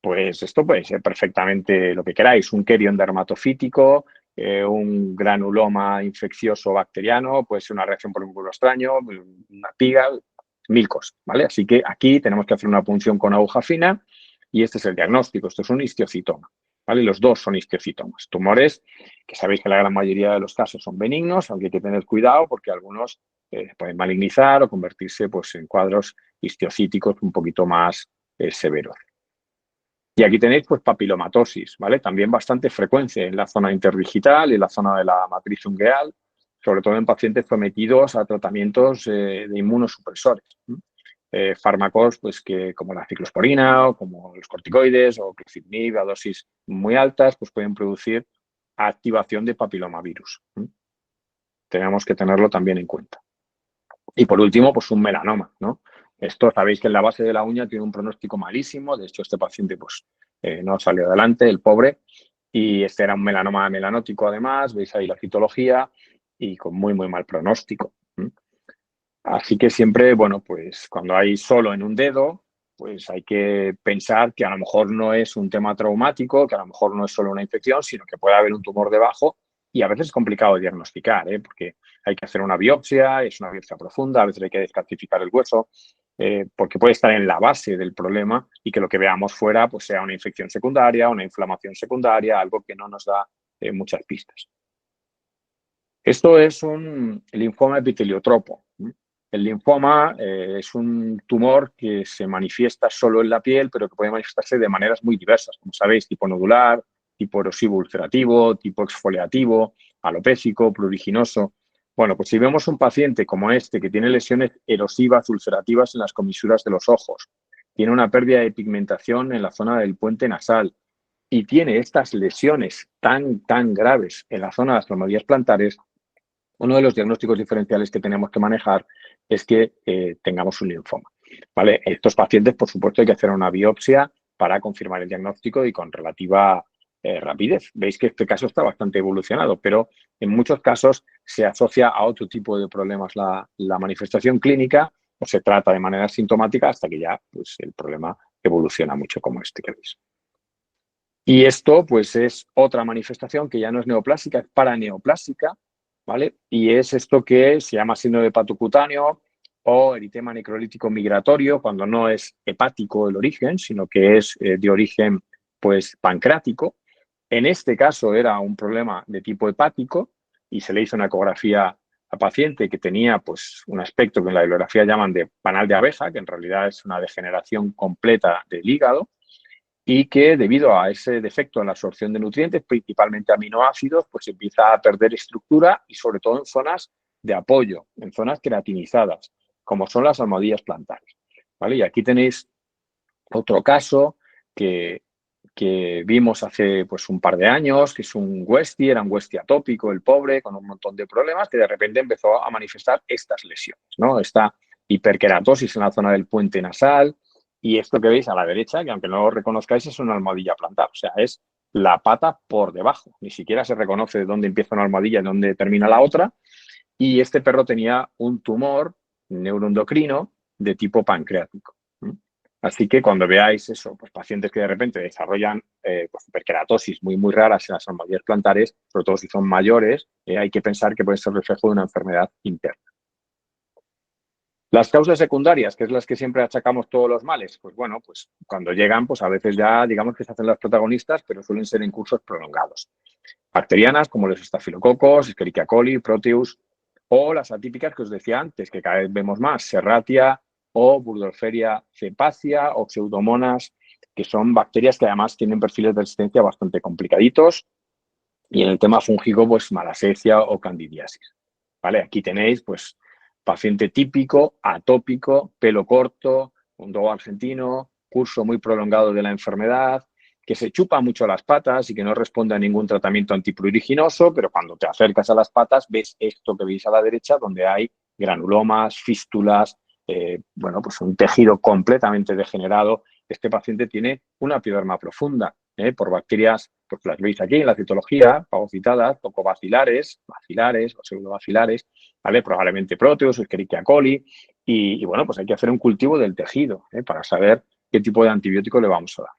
[SPEAKER 2] Pues esto puede ser perfectamente lo que queráis, un querion dermatofítico, un granuloma infeccioso bacteriano, puede ser una reacción por un bulbo extraño, una piga, 1000 cosas, ¿vale? Así que aquí tenemos que hacer una punción con aguja fina y este es el diagnóstico, esto es un histiocitoma, ¿vale? Los dos son histiocitomas, tumores que sabéis que la gran mayoría de los casos son benignos, aunque hay que tener cuidado porque algunos pueden malignizar o convertirse pues, en cuadros histiocíticos un poquito más severos. Y aquí tenéis pues papilomatosis, ¿vale? También bastante frecuente en la zona interdigital y en la zona de la matriz ungueal, sobre todo en pacientes sometidos a tratamientos de inmunosupresores. Fármacos pues, que, como la ciclosporina o como los corticoides o clozipnib a dosis muy altas pues, pueden producir activación de papilomavirus. Tenemos que tenerlo también en cuenta. Y por último, pues un melanoma, ¿no? Esto sabéis que en la base de la uña tiene un pronóstico malísimo. De hecho, este paciente pues, no salió adelante, el pobre. Y este era un melanoma melanótico además. Veis ahí la citología y con muy, muy mal pronóstico. Así que siempre, bueno, pues cuando hay solo en un dedo, pues hay que pensar que a lo mejor no es un tema traumático, que a lo mejor no es solo una infección, sino que puede haber un tumor debajo y a veces es complicado de diagnosticar, porque hay que hacer una biopsia, es una biopsia profunda, a veces hay que descalcificar el hueso, porque puede estar en la base del problema y que lo que veamos fuera pues sea una infección secundaria, una inflamación secundaria, algo que no nos da muchas pistas. Esto es un linfoma epiteliotropo. El linfoma es un tumor que se manifiesta solo en la piel, pero que puede manifestarse de maneras muy diversas, como sabéis, tipo nodular, tipo erosivo ulcerativo, tipo exfoliativo, alopécico, pruriginoso. Bueno, pues si vemos un paciente como este que tiene lesiones erosivas ulcerativas en las comisuras de los ojos, tiene una pérdida de pigmentación en la zona del puente nasal y tiene estas lesiones tan graves en la zona de las trombonías plantares, uno de los diagnósticos diferenciales que tenemos que manejar es que tengamos un linfoma. ¿Vale? Estos pacientes, por supuesto, hay que hacer una biopsia para confirmar el diagnóstico y con relativa rapidez. Veis que este caso está bastante evolucionado, pero en muchos casos se asocia a otro tipo de problemas la manifestación clínica o se trata de manera sintomática hasta que ya pues, el problema evoluciona mucho como este que veis. Y esto pues es otra manifestación que ya no es neoplásica, es paraneoplásica, ¿vale? Y es esto que se llama síndrome hepatocutáneo o eritema necrolítico migratorio, cuando no es hepático el origen, sino que es de origen pues pancreático. En este caso era un problema de tipo hepático y se le hizo una ecografía a paciente que tenía pues un aspecto que en la bibliografía llaman de panal de abeja, que en realidad es una degeneración completa del hígado, y que debido a ese defecto en la absorción de nutrientes, principalmente aminoácidos, pues empieza a perder estructura y sobre todo en zonas de apoyo, en zonas queratinizadas, como son las almohadillas plantares. ¿Vale? Y aquí tenéis otro caso que vimos hace pues, un par de años, que es un Westie, era un Westie atópico, el pobre, con un montón de problemas, que de repente empezó a manifestar estas lesiones, ¿no? Esta hiperkeratosis en la zona del puente nasal, y esto que veis a la derecha, que aunque no lo reconozcáis, es una almohadilla plantar, o sea, es la pata por debajo. Ni siquiera se reconoce dónde empieza una almohadilla y dónde termina la otra. Y este perro tenía un tumor neuroendocrino de tipo pancreático. Así que cuando veáis eso, pues pacientes que de repente desarrollan pues, hiperkeratosis muy raras en las almohadillas plantares, sobre todo si son mayores, hay que pensar que puede ser reflejo de una enfermedad interna. Las causas secundarias, que es las que siempre achacamos todos los males, pues bueno, pues cuando llegan, pues a veces ya digamos que se hacen las protagonistas, pero suelen ser en cursos prolongados. Bacterianas como los estafilococos, Escherichia coli, Proteus, o las atípicas que os decía antes, que cada vez vemos más, Serratia o Burgdorferia cepacia o Pseudomonas, que son bacterias que además tienen perfiles de resistencia bastante complicaditos. Y en el tema fúngico, pues Malassezia o Candidiasis. ¿Vale? Aquí tenéis, pues, paciente típico, atópico, pelo corto, un dogo argentino, curso muy prolongado de la enfermedad, que se chupa mucho las patas y que no responde a ningún tratamiento antipruriginoso, pero cuando te acercas a las patas ves esto que veis a la derecha, donde hay granulomas, fístulas, bueno, pues un tejido completamente degenerado. Este paciente tiene una epiderma profunda por bacterias, pues las veis aquí en la citología, fagocitadas, tocobacilares, bacilares o pseudobacilares, ¿vale? Probablemente Proteus, Escherichia coli, y bueno, pues hay que hacer un cultivo del tejido para saber qué tipo de antibiótico le vamos a dar.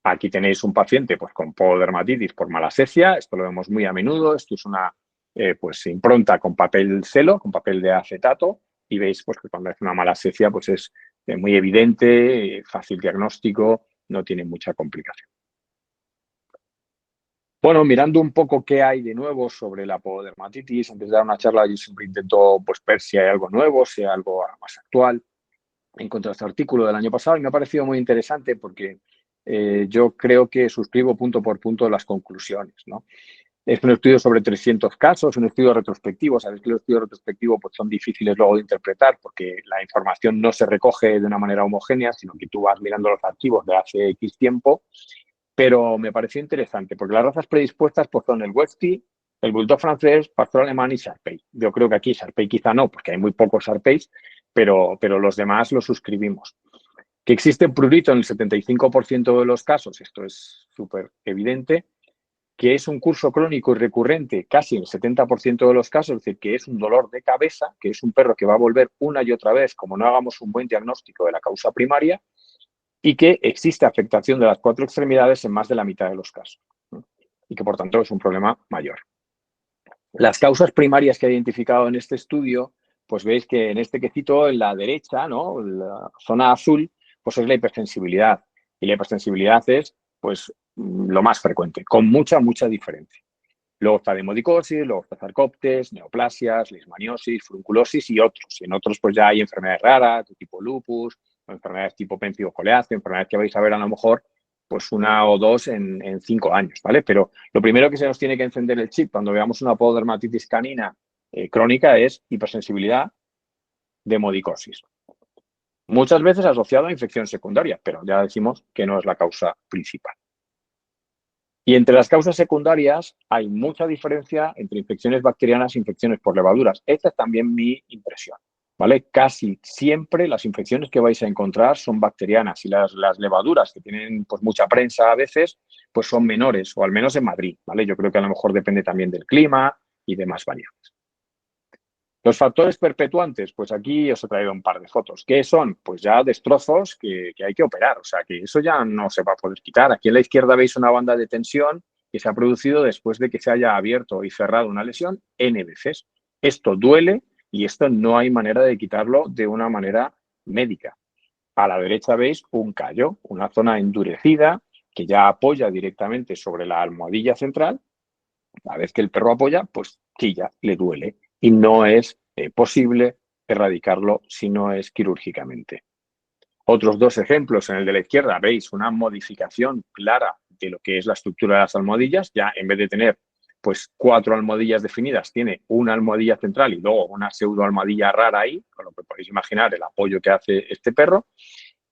[SPEAKER 2] Aquí tenéis un paciente pues, con pododermatitis por Malassezia, esto lo vemos muy a menudo, esto es una pues, impronta con papel celo, con papel de acetato, y veis pues, que cuando es una Malassezia pues, es muy evidente, fácil diagnóstico, no tiene mucha complicación. Bueno, mirando un poco qué hay de nuevo sobre la pododermatitis, antes de dar una charla yo siempre intento pues, ver si hay algo nuevo, si hay algo más actual. Encontré este artículo del año pasado y me ha parecido muy interesante porque yo creo que suscribo punto por punto las conclusiones, ¿no? Es un estudio sobre 300 casos, un estudio retrospectivo. Sabéis que los estudios retrospectivos pues, son difíciles luego de interpretar porque la información no se recoge de una manera homogénea, sino que tú vas mirando los archivos de hace X tiempo. Pero me pareció interesante porque las razas predispuestas pues, son el Westie, el Bulldog francés, Pastor alemán y Shar-Pei. Yo creo que aquí Shar-Pei quizá no, porque hay muy pocos Shar-Peis, pero los demás los suscribimos. Que existe prurito en el 75% de los casos, esto es súper evidente. que es un curso crónico y recurrente casi en el 70% de los casos, es decir, que es un dolor de cabeza, que es un perro que va a volver una y otra vez como no hagamos un buen diagnóstico de la causa primaria, y que existe afectación de las 4 extremidades en más de la mitad de los casos, ¿no? Y que, por tanto, es un problema mayor. Las causas primarias que he identificado en este estudio, pues veis que en este quecito, en la derecha, ¿no?, la zona azul, pues es la hipersensibilidad. Y la hipersensibilidad es, pues, lo más frecuente, con mucha diferencia. Luego está demodicosis, luego está sarcoptes, neoplasias, leishmaniosis, furunculosis y otros. Y en otros, pues ya hay enfermedades raras, de tipo lupus, o enfermedades tipo pemphigocoleáceo, enfermedades que vais a ver a lo mejor pues una o dos en 5 años, ¿vale? Pero lo primero que se nos tiene que encender el chip cuando veamos una pododermatitis canina crónica es hipersensibilidad, demodicosis. Muchas veces asociado a infección secundaria, pero ya decimos que no es la causa principal. Y entre las causas secundarias hay mucha diferencia entre infecciones bacterianas e infecciones por levaduras. Esta es también mi impresión, ¿vale? Casi siempre las infecciones que vais a encontrar son bacterianas y las levaduras, que tienen pues mucha prensa a veces, pues son menores, o al menos en Madrid, ¿vale? Yo creo que a lo mejor depende también del clima y demás variables. Los factores perpetuantes, pues aquí os he traído un par de fotos. ¿Qué son? Pues ya destrozos que hay que operar, o sea que eso ya no se va a poder quitar. Aquí en la izquierda veis una banda de tensión que se ha producido después de que se haya abierto y cerrado una lesión N veces. Esto duele y esto no hay manera de quitarlo de una manera médica. A la derecha veis un callo, una zona endurecida que ya apoya directamente sobre la almohadilla central. Una vez que el perro apoya, pues chilla, le duele y no es posible erradicarlo si no es quirúrgicamente. Otros 2 ejemplos. En el de la izquierda veis una modificación clara de lo que es la estructura de las almohadillas. Ya en vez de tener pues 4 almohadillas definidas, tiene una almohadilla central y luego una pseudo almohadilla rara ahí, con lo que podéis imaginar el apoyo que hace este perro.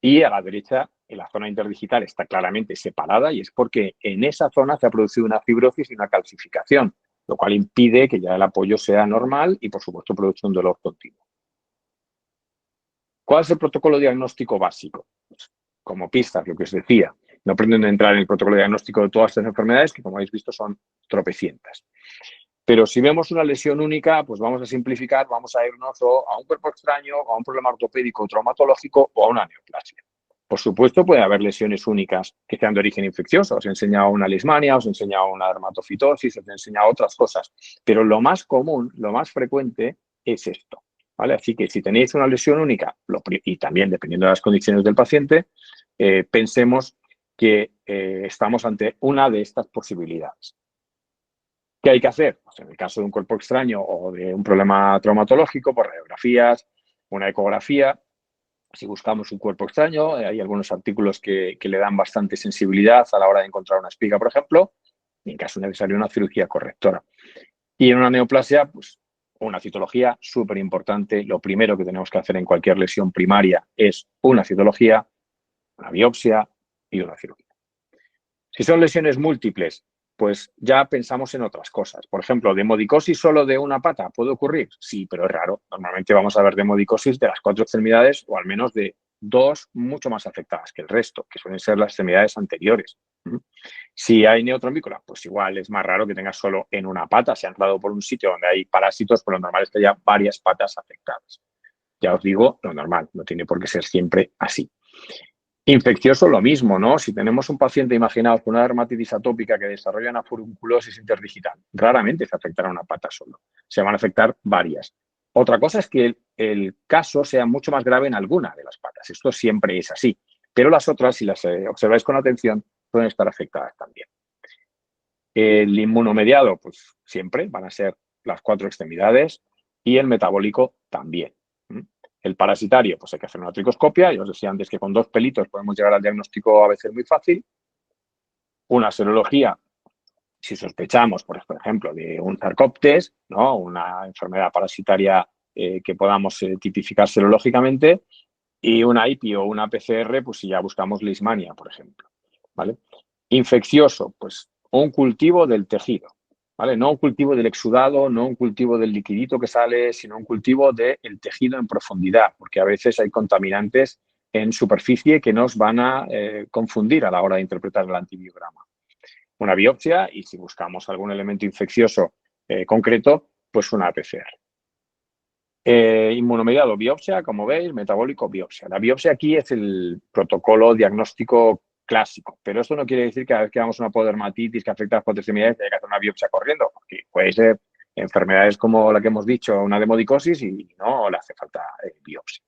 [SPEAKER 2] Y a la derecha, en la zona interdigital, está claramente separada y es porque en esa zona se ha producido una fibrosis y una calcificación, lo cual impide que ya el apoyo sea normal y, por supuesto, produce un dolor continuo. ¿Cuál es el protocolo diagnóstico básico? Pues, como pistas, lo que os decía, no pretendo entrar en el protocolo diagnóstico de todas estas enfermedades, que como habéis visto son tropecientas. Pero si vemos una lesión única, pues vamos a simplificar, vamos a irnos o a un cuerpo extraño, o a un problema ortopédico o traumatológico o a una neoplasia. Por supuesto, puede haber lesiones únicas que sean de origen infeccioso. Os he enseñado una leishmania, os he enseñado una dermatofitosis, os he enseñado otras cosas. Pero lo más común, lo más frecuente es esto, ¿vale? Así que si tenéis una lesión única, y también dependiendo de las condiciones del paciente, pensemos que estamos ante una de estas posibilidades. ¿Qué hay que hacer? Pues en el caso de un cuerpo extraño o de un problema traumatológico, por radiografías, una ecografía. Si buscamos un cuerpo extraño, hay algunos artículos que le dan bastante sensibilidad a la hora de encontrar una espiga, por ejemplo, y en caso necesario una cirugía correctora. Y en una neoplasia, pues una citología súper importante. Lo primero que tenemos que hacer en cualquier lesión primaria es una citología, una biopsia y una cirugía. Si son lesiones múltiples, pues ya pensamos en otras cosas. Por ejemplo, demodicosis solo de una pata, ¿puede ocurrir? Sí, pero es raro. Normalmente vamos a ver demodicosis de las 4 extremidades o al menos de 2 mucho más afectadas que el resto, que suelen ser las extremidades anteriores. Si hay neotrombícola, pues igual es más raro que tengas solo en una pata. Si ha entrado por un sitio donde hay parásitos, pues lo normal es que haya varias patas afectadas. Ya os digo, lo normal, no tiene por qué ser siempre así. Infeccioso lo mismo, ¿no? Si tenemos un paciente, imaginaos, con una dermatitis atópica que desarrolla una furunculosis interdigital, raramente se afectará una pata solo, se van a afectar varias. Otra cosa es que el caso sea mucho más grave en alguna de las patas, esto siempre es así, pero las otras, si las observáis con atención, pueden estar afectadas también. El inmunomediado, pues siempre van a ser las 4 extremidades y el metabólico también. El parasitario, pues hay que hacer una tricoscopia. Yo os decía antes que con 2 pelitos podemos llegar al diagnóstico a veces muy fácil. Una serología, si sospechamos, por ejemplo, de un sarcoptes, ¿no? Una enfermedad parasitaria que podamos tipificar serológicamente. Y una IPI o una PCR, pues si ya buscamos leishmania, por ejemplo, ¿vale? Infeccioso, pues un cultivo del tejido, ¿vale? No un cultivo del exudado, no un cultivo del liquidito que sale, sino un cultivo del tejido en profundidad, porque a veces hay contaminantes en superficie que nos van a confundir a la hora de interpretar el antibiograma. una biopsia y si buscamos algún elemento infeccioso concreto, pues una PCR. Inmunomediado, biopsia, como veis, metabólico, biopsia. La biopsia aquí es el protocolo diagnóstico clásico, pero esto no quiere decir que cada vez que damos una pododermatitis que afecta a las cuatro extremidades hay que hacer una biopsia corriendo, porque puede ser enfermedades como la que hemos dicho, una demodicosis, y no le hace falta biopsia.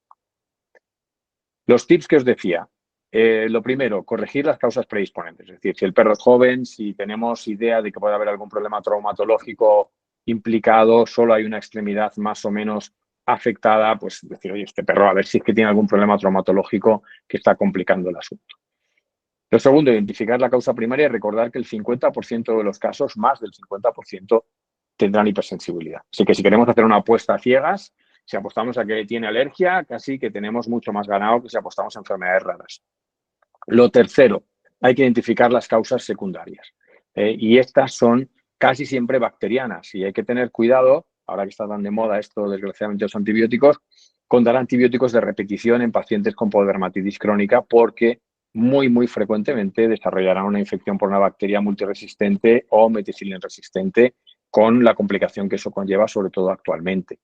[SPEAKER 2] Los tips que os decía. Lo primero, corregir las causas predisponentes. Es decir, si el perro es joven, si tenemos idea de que puede haber algún problema traumatológico implicado, solo hay una extremidad más o menos afectada, pues decir, oye, este perro a ver si es que tiene algún problema traumatológico que está complicando el asunto. Lo segundo, identificar la causa primaria y recordar que el 50% de los casos, más del 50%, tendrán hipersensibilidad. Así que si queremos hacer una apuesta a ciegas, si apostamos a que tiene alergia, casi que tenemos mucho más ganado que si apostamos a enfermedades raras. Lo tercero, hay que identificar las causas secundarias. Y estas son casi siempre bacterianas. Y hay que tener cuidado, ahora que está tan de moda esto, desgraciadamente, los antibióticos, con dar antibióticos de repetición en pacientes con pododermatitis crónica, porque muy frecuentemente desarrollarán una infección por una bacteria multiresistente o meticilin resistente, con la complicación que eso conlleva, sobre todo actualmente.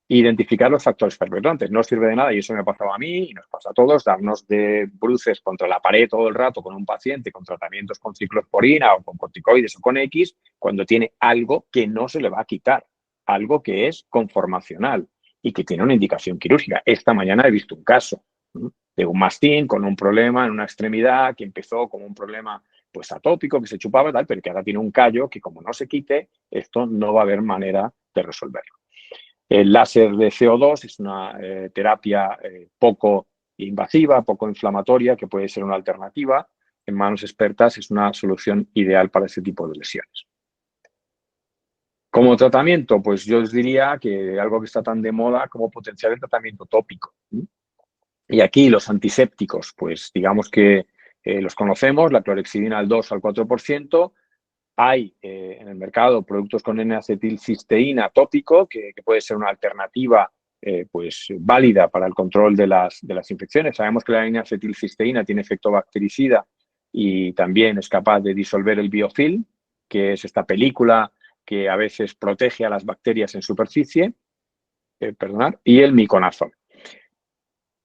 [SPEAKER 2] Identificar los factores perpetrantes. No sirve de nada, y eso me ha pasado a mí y nos pasa a todos, darnos de bruces contra la pared todo el rato con un paciente con tratamientos con ciclosporina o con corticoides o con X, cuando tiene algo que no se le va a quitar, algo que es conformacional y que tiene una indicación quirúrgica. Esta mañana he visto un caso de un mastín con un problema en una extremidad que empezó como un problema pues atópico, que se chupaba y tal, pero que ahora tiene un callo que, como no se quite, esto no va a haber manera de resolverlo. El láser de CO2 es una terapia poco invasiva, poco inflamatoria, que puede ser una alternativa. En manos expertas es una solución ideal para ese tipo de lesiones. Como tratamiento, pues yo os diría que algo que está tan de moda como potenciar el tratamiento tópico. Y aquí los antisépticos, pues digamos que los conocemos, la clorhexidina al 2 al 4%. Hay en el mercado productos con N-acetilcisteína tópico, que puede ser una alternativa pues válida para el control de las infecciones. Sabemos que la N-acetilcisteína tiene efecto bactericida y también es capaz de disolver el biofilm, que es esta película que a veces protege a las bacterias en superficie, y el miconazol.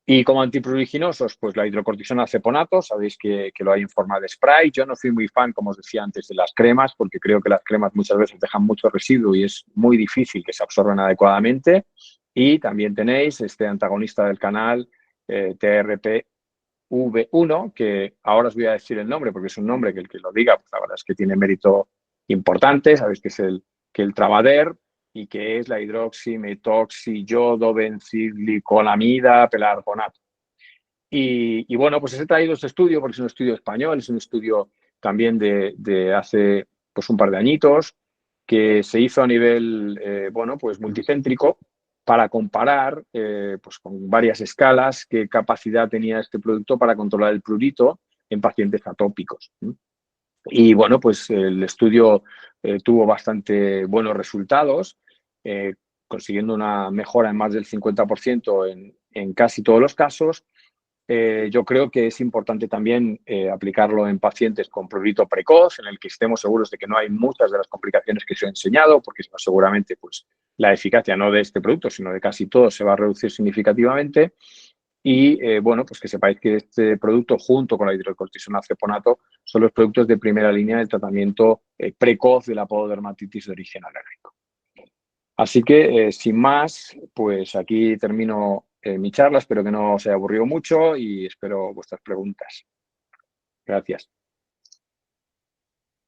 [SPEAKER 2] Y como antipruriginosos, pues la hidrocortisona ceponato, sabéis que lo hay en forma de spray. Yo no soy muy fan, como os decía antes, de las cremas, porque creo que las cremas muchas veces dejan mucho residuo y es muy difícil que se absorban adecuadamente. Y también tenéis este antagonista del canal, TRPV1, que ahora os voy a decir el nombre, porque es un nombre que el que lo diga, pues la verdad es que tiene mérito importante. Sabéis que es el Travader, y que es la hidroximetoxillodobencilglicolamida pelargonato. Y bueno, pues os he traído este estudio porque es un estudio español, es un estudio también de hace pues un par de añitos, que se hizo a nivel pues multicéntrico, para comparar pues con varias escalas qué capacidad tenía este producto para controlar el prurito en pacientes atópicos. Y bueno, pues el estudio tuvo bastante buenos resultados, consiguiendo una mejora en más del 50% en casi todos los casos. Yo creo que es importante también aplicarlo en pacientes con prurito precoz, en el que estemos seguros de que no hay muchas de las complicaciones que os he enseñado, porque seguramente pues, la eficacia no de este producto, sino de casi todo, se va a reducir significativamente. Y bueno, pues que sepáis que este producto, junto con la hidrocortisona ceponato, son los productos de primera línea del tratamiento precoz de la pododermatitis de origen alérgico. Así que, sin más, pues aquí termino mi charla. Espero que no os haya aburrido mucho y espero vuestras preguntas. Gracias.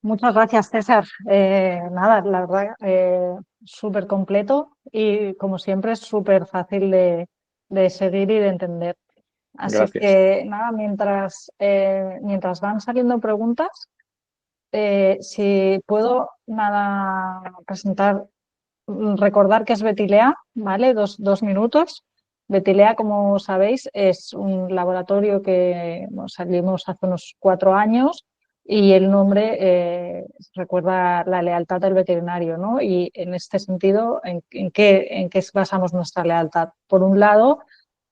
[SPEAKER 1] Muchas gracias, César. Nada, la verdad, súper completo y, como siempre, súper fácil de seguir y de entender. Así
[SPEAKER 2] Gracias.
[SPEAKER 1] que, nada, mientras van saliendo preguntas, si puedo, nada, recordar que es Betilea, ¿vale? Dos minutos. Betilea, como sabéis, es un laboratorio que salimos hace unos 4 años, y el nombre recuerda la lealtad del veterinario, ¿no? Y en este sentido, ¿en qué basamos nuestra lealtad? Por un lado,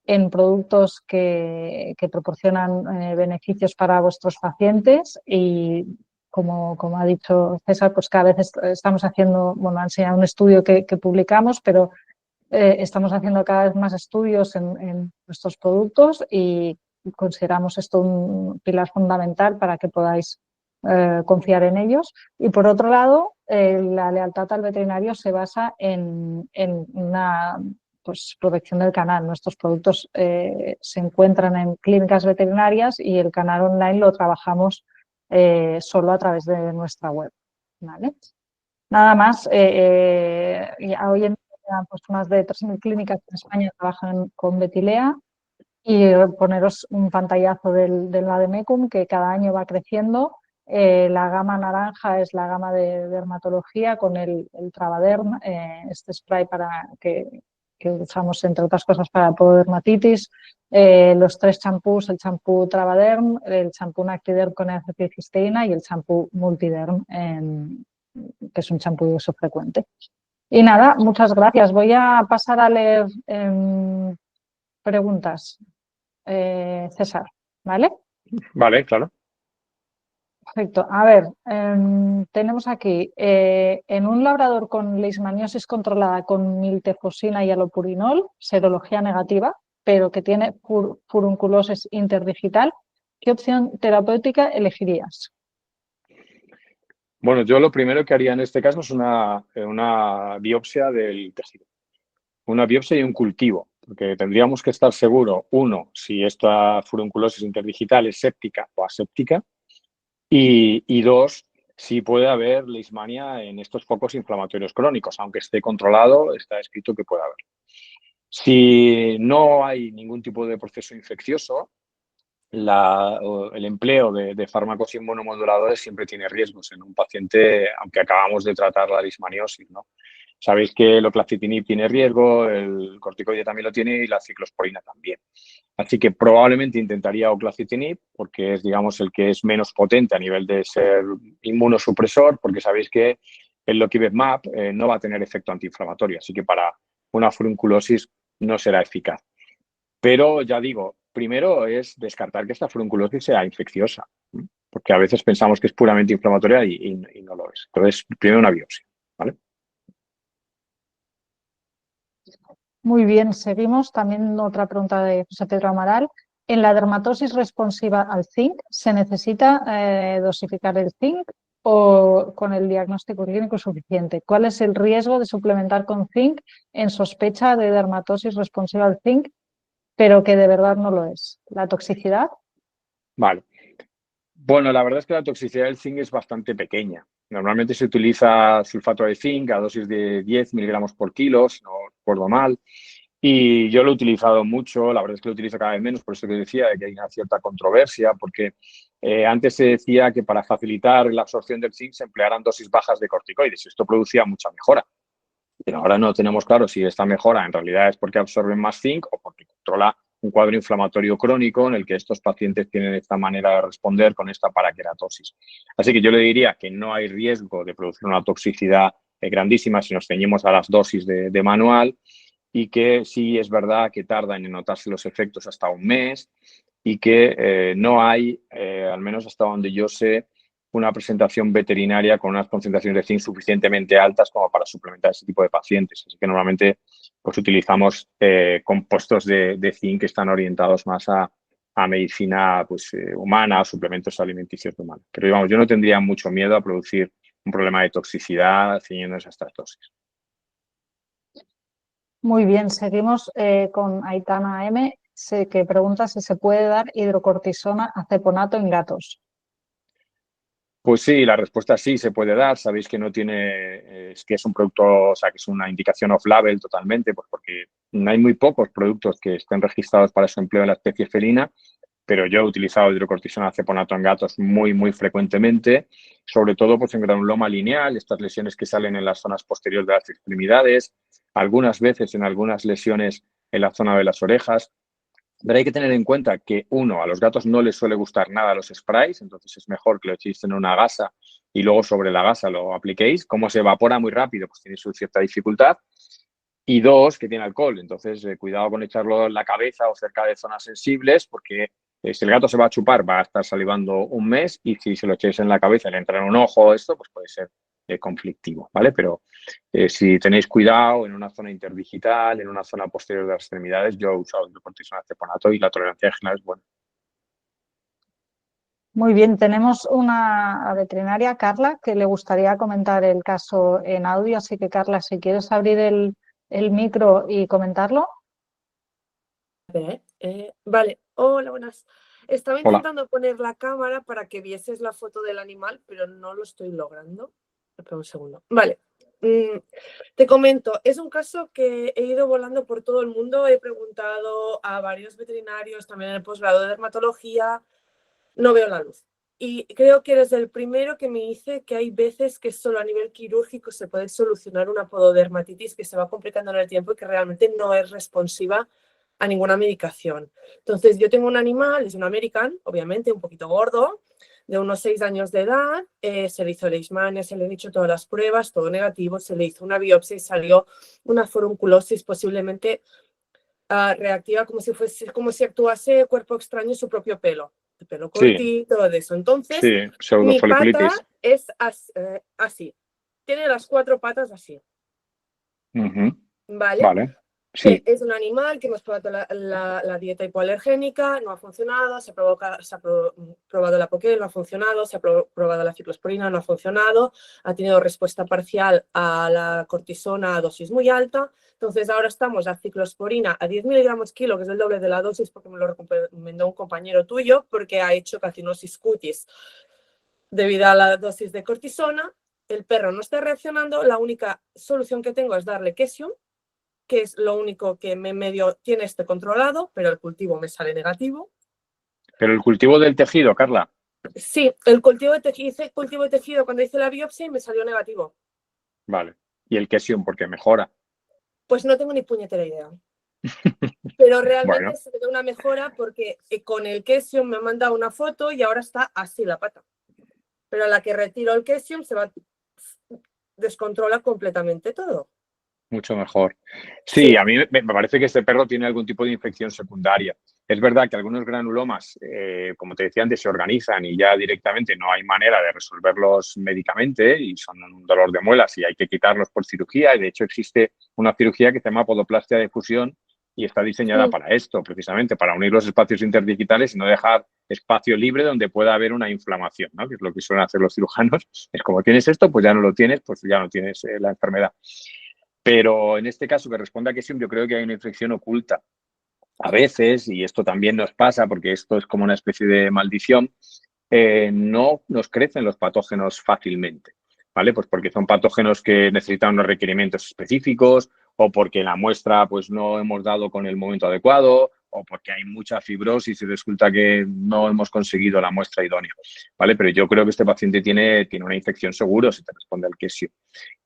[SPEAKER 1] en productos que proporcionan beneficios para vuestros pacientes, y como ha dicho César, pues cada vez estamos haciendo, bueno, ha enseñado un estudio que publicamos, pero estamos haciendo cada vez más estudios en nuestros productos y consideramos esto un pilar fundamental para que podáis confiar en ellos. Y por otro lado, la lealtad al veterinario se basa en una protección del canal. Nuestros productos se encuentran en clínicas veterinarias y el canal online lo trabajamos solo a través de nuestra web, ¿vale? Nada más, hoy en día pues, más de 3.000 clínicas en España trabajan con Betilea y poneros un pantallazo del Vademecum que cada año va creciendo. La gama naranja es la gama de dermatología con el Travaderm, este spray que usamos entre otras cosas para la pododermatitis, los 3 champús, el champú Travaderm, el champú Nactiderm con acetilcisteína y el champú Multiderm, que es un champú de uso frecuente. Y nada, muchas gracias. Voy a pasar a leer preguntas, César, ¿vale?
[SPEAKER 2] Vale, claro.
[SPEAKER 1] Perfecto. A ver, tenemos aquí, en un labrador con leishmaniosis controlada con miltefosina y alopurinol, serología negativa, pero que tiene furunculosis interdigital, ¿qué opción terapéutica elegirías?
[SPEAKER 2] Bueno, yo lo primero que haría en este caso es una biopsia del tejido. Una biopsia y un cultivo, porque tendríamos que estar seguros, uno, si esta furunculosis interdigital es séptica o aséptica, y dos, si puede haber leishmania en estos focos inflamatorios crónicos, aunque esté controlado, está escrito que puede haber. Si no hay ningún tipo de proceso infeccioso, el empleo de fármacos inmunomoduladores siempre tiene riesgos en un paciente, aunque acabamos de tratar la leishmaniosis, ¿no? Sabéis que el oclacitinib tiene riesgo, el corticoide también lo tiene y la ciclosporina también. Así que probablemente intentaría oclacitinib porque es, digamos, el que es menos potente a nivel de ser inmunosupresor, porque sabéis que el Loquibemab no va a tener efecto antiinflamatorio, así que para una furunculosis no será eficaz. Pero ya digo, primero es descartar que esta furunculosis sea infecciosa, porque a veces pensamos que es puramente inflamatoria y no lo es. Entonces, primero una biopsia, ¿vale?
[SPEAKER 1] Muy bien, seguimos. También otra pregunta de José Pedro Amaral. En la dermatosis responsiva al zinc, ¿se necesita dosificar el zinc o con el diagnóstico clínico suficiente? ¿Cuál es el riesgo de suplementar con zinc en sospecha de dermatosis responsiva al zinc, pero que de verdad no lo es? ¿La toxicidad?
[SPEAKER 2] Vale. Bueno, la verdad es que la toxicidad del zinc es bastante pequeña. Normalmente se utiliza sulfato de zinc a dosis de 10 miligramos por kilo, si no recuerdo mal. Y yo lo he utilizado mucho, la verdad es que lo utilizo cada vez menos, por eso que decía que hay una cierta controversia, porque antes se decía que para facilitar la absorción del zinc se emplearan dosis bajas de corticoides y esto producía mucha mejora. Pero ahora no tenemos claro si esta mejora en realidad es porque absorben más zinc o porque controla un cuadro inflamatorio crónico en el que estos pacientes tienen esta manera de responder con esta paraqueratosis. Así que yo le diría que no hay riesgo de producir una toxicidad grandísima si nos ceñimos a las dosis de manual y que sí es verdad que tardan en notarse los efectos hasta un mes y que no hay, al menos hasta donde yo sé, una presentación veterinaria con unas concentraciones de zinc suficientemente altas como para suplementar a ese tipo de pacientes. Así que normalmente pues, utilizamos compuestos de zinc que están orientados más a medicina pues, humana o suplementos alimenticios humanos. Pero digamos, yo no tendría mucho miedo a producir un problema de toxicidad ciñéndose a estas dosis.
[SPEAKER 1] Muy bien, seguimos con Aitana M, que pregunta si se puede dar hidrocortisona aceponato en gatos.
[SPEAKER 2] Pues sí, la respuesta sí se puede dar. Sabéis que no tiene, es que es un producto, o sea, que es una indicación off-label totalmente, pues porque hay muy pocos productos que estén registrados para su empleo en la especie felina, pero yo he utilizado hidrocortisona aceponato en gatos muy, muy frecuentemente, sobre todo pues en granuloma lineal, estas lesiones que salen en las zonas posteriores de las extremidades, algunas veces en algunas lesiones en la zona de las orejas. Pero hay que tener en cuenta que, uno, a los gatos no les suele gustar nada los sprays, entonces es mejor que lo echéis en una gasa y luego sobre la gasa lo apliquéis. Como se evapora muy rápido, pues tiene su cierta dificultad. Y dos, que tiene alcohol, entonces cuidado con echarlo en la cabeza o cerca de zonas sensibles porque Si el gato se va a chupar, va a estar salivando un mes, y si se lo echáis en la cabeza y le entra en un ojo, esto pues puede ser conflictivo, ¿vale? Pero si tenéis cuidado en una zona interdigital, en una zona posterior de las extremidades, yo he usado el cortisona ceponato y la tolerancia de general es buena.
[SPEAKER 1] Muy bien, tenemos una veterinaria, Carla, que le gustaría comentar el caso en audio, así que Carla, si quieres abrir el micro y comentarlo.
[SPEAKER 3] Vale, hola, buenas. Estaba
[SPEAKER 2] Hola.
[SPEAKER 3] intentando poner la cámara para que vieses la foto del animal, pero no lo estoy logrando. Espera un segundo. Vale, te comento, es un caso que he ido volando por todo el mundo, he preguntado a varios veterinarios, también en el posgrado de dermatología, no veo la luz. Y creo que eres el primero que me dice que hay veces que solo a nivel quirúrgico se puede solucionar una pododermatitis que se va complicando en el tiempo y que realmente no es responsiva a ninguna medicación. Entonces, yo tengo un animal, es un American, obviamente, un poquito gordo, de unos 6 años de edad, se le hizo leishmania, se le han hecho todas las pruebas, todo negativo, se le hizo una biopsia y salió una furunculosis posiblemente reactiva, como si actuase cuerpo extraño en su propio pelo. El pelo
[SPEAKER 2] Sí,
[SPEAKER 3] cortito, todo eso. Entonces,
[SPEAKER 2] sí,
[SPEAKER 3] mi pata
[SPEAKER 2] pseudofoliculitis.
[SPEAKER 3] es así. Tiene las 4 patas así,
[SPEAKER 2] Ujú.
[SPEAKER 3] ¿vale?
[SPEAKER 2] Vale,
[SPEAKER 3] Que
[SPEAKER 2] sí.
[SPEAKER 3] es un animal que hemos probado la dieta hipoalergénica, no ha funcionado, se ha probado la Poké, no ha funcionado, se ha probado la ciclosporina, no ha funcionado, ha tenido respuesta parcial a la cortisona a dosis muy alta. Entonces ahora estamos a ciclosporina a 10 miligramos kilo, que es el doble de la dosis, porque me lo recomendó un compañero tuyo, porque ha hecho calcinosis cutis debido a la dosis de cortisona. El perro no está reaccionando, la única solución que tengo es darle Kesium, que es lo único que me medio tiene controlado, pero el cultivo me sale negativo.
[SPEAKER 2] Pero el cultivo del tejido, Carla.
[SPEAKER 3] Sí, el cultivo de tejido, hice cultivo de tejido cuando hice la biopsia y me salió negativo.
[SPEAKER 2] Vale. Y el Kesium, porque mejora.
[SPEAKER 3] Pues no tengo ni puñetera idea. Pero realmente
[SPEAKER 2] Bueno,
[SPEAKER 3] se ve una mejora porque con el Kesium me ha mandado una foto y ahora está así la pata. Pero a la que retiro el Kesium se va, descontrola completamente todo.
[SPEAKER 2] mucho mejor. Sí,
[SPEAKER 3] Sí.
[SPEAKER 2] a mí me parece que este perro tiene algún tipo de infección secundaria. Es verdad que algunos granulomas, como te decía antes, se organizan y ya directamente no hay manera de resolverlos médicamente y son un dolor de muelas y hay que quitarlos por cirugía. Y de hecho existe una cirugía que se llama podoplastia de fusión y está diseñada para esto, precisamente, para unir los espacios interdigitales y no dejar espacio libre donde pueda haber una inflamación, ¿no? Que es lo que suelen hacer los cirujanos. Es como tienes esto, pues ya no lo tienes, pues ya no tienes la enfermedad. Pero en este caso que responda que sí, yo creo que hay una infección oculta. A veces, y esto también nos pasa porque esto es como una especie de maldición, no nos crecen los patógenos fácilmente, ¿vale? Pues porque son patógenos que necesitan unos requerimientos específicos o porque la muestra pues no hemos dado con el momento adecuado o porque hay mucha fibrosis y resulta que no hemos conseguido la muestra idónea, ¿vale? Pero yo creo que este paciente tiene una infección seguro si te responde al quesio.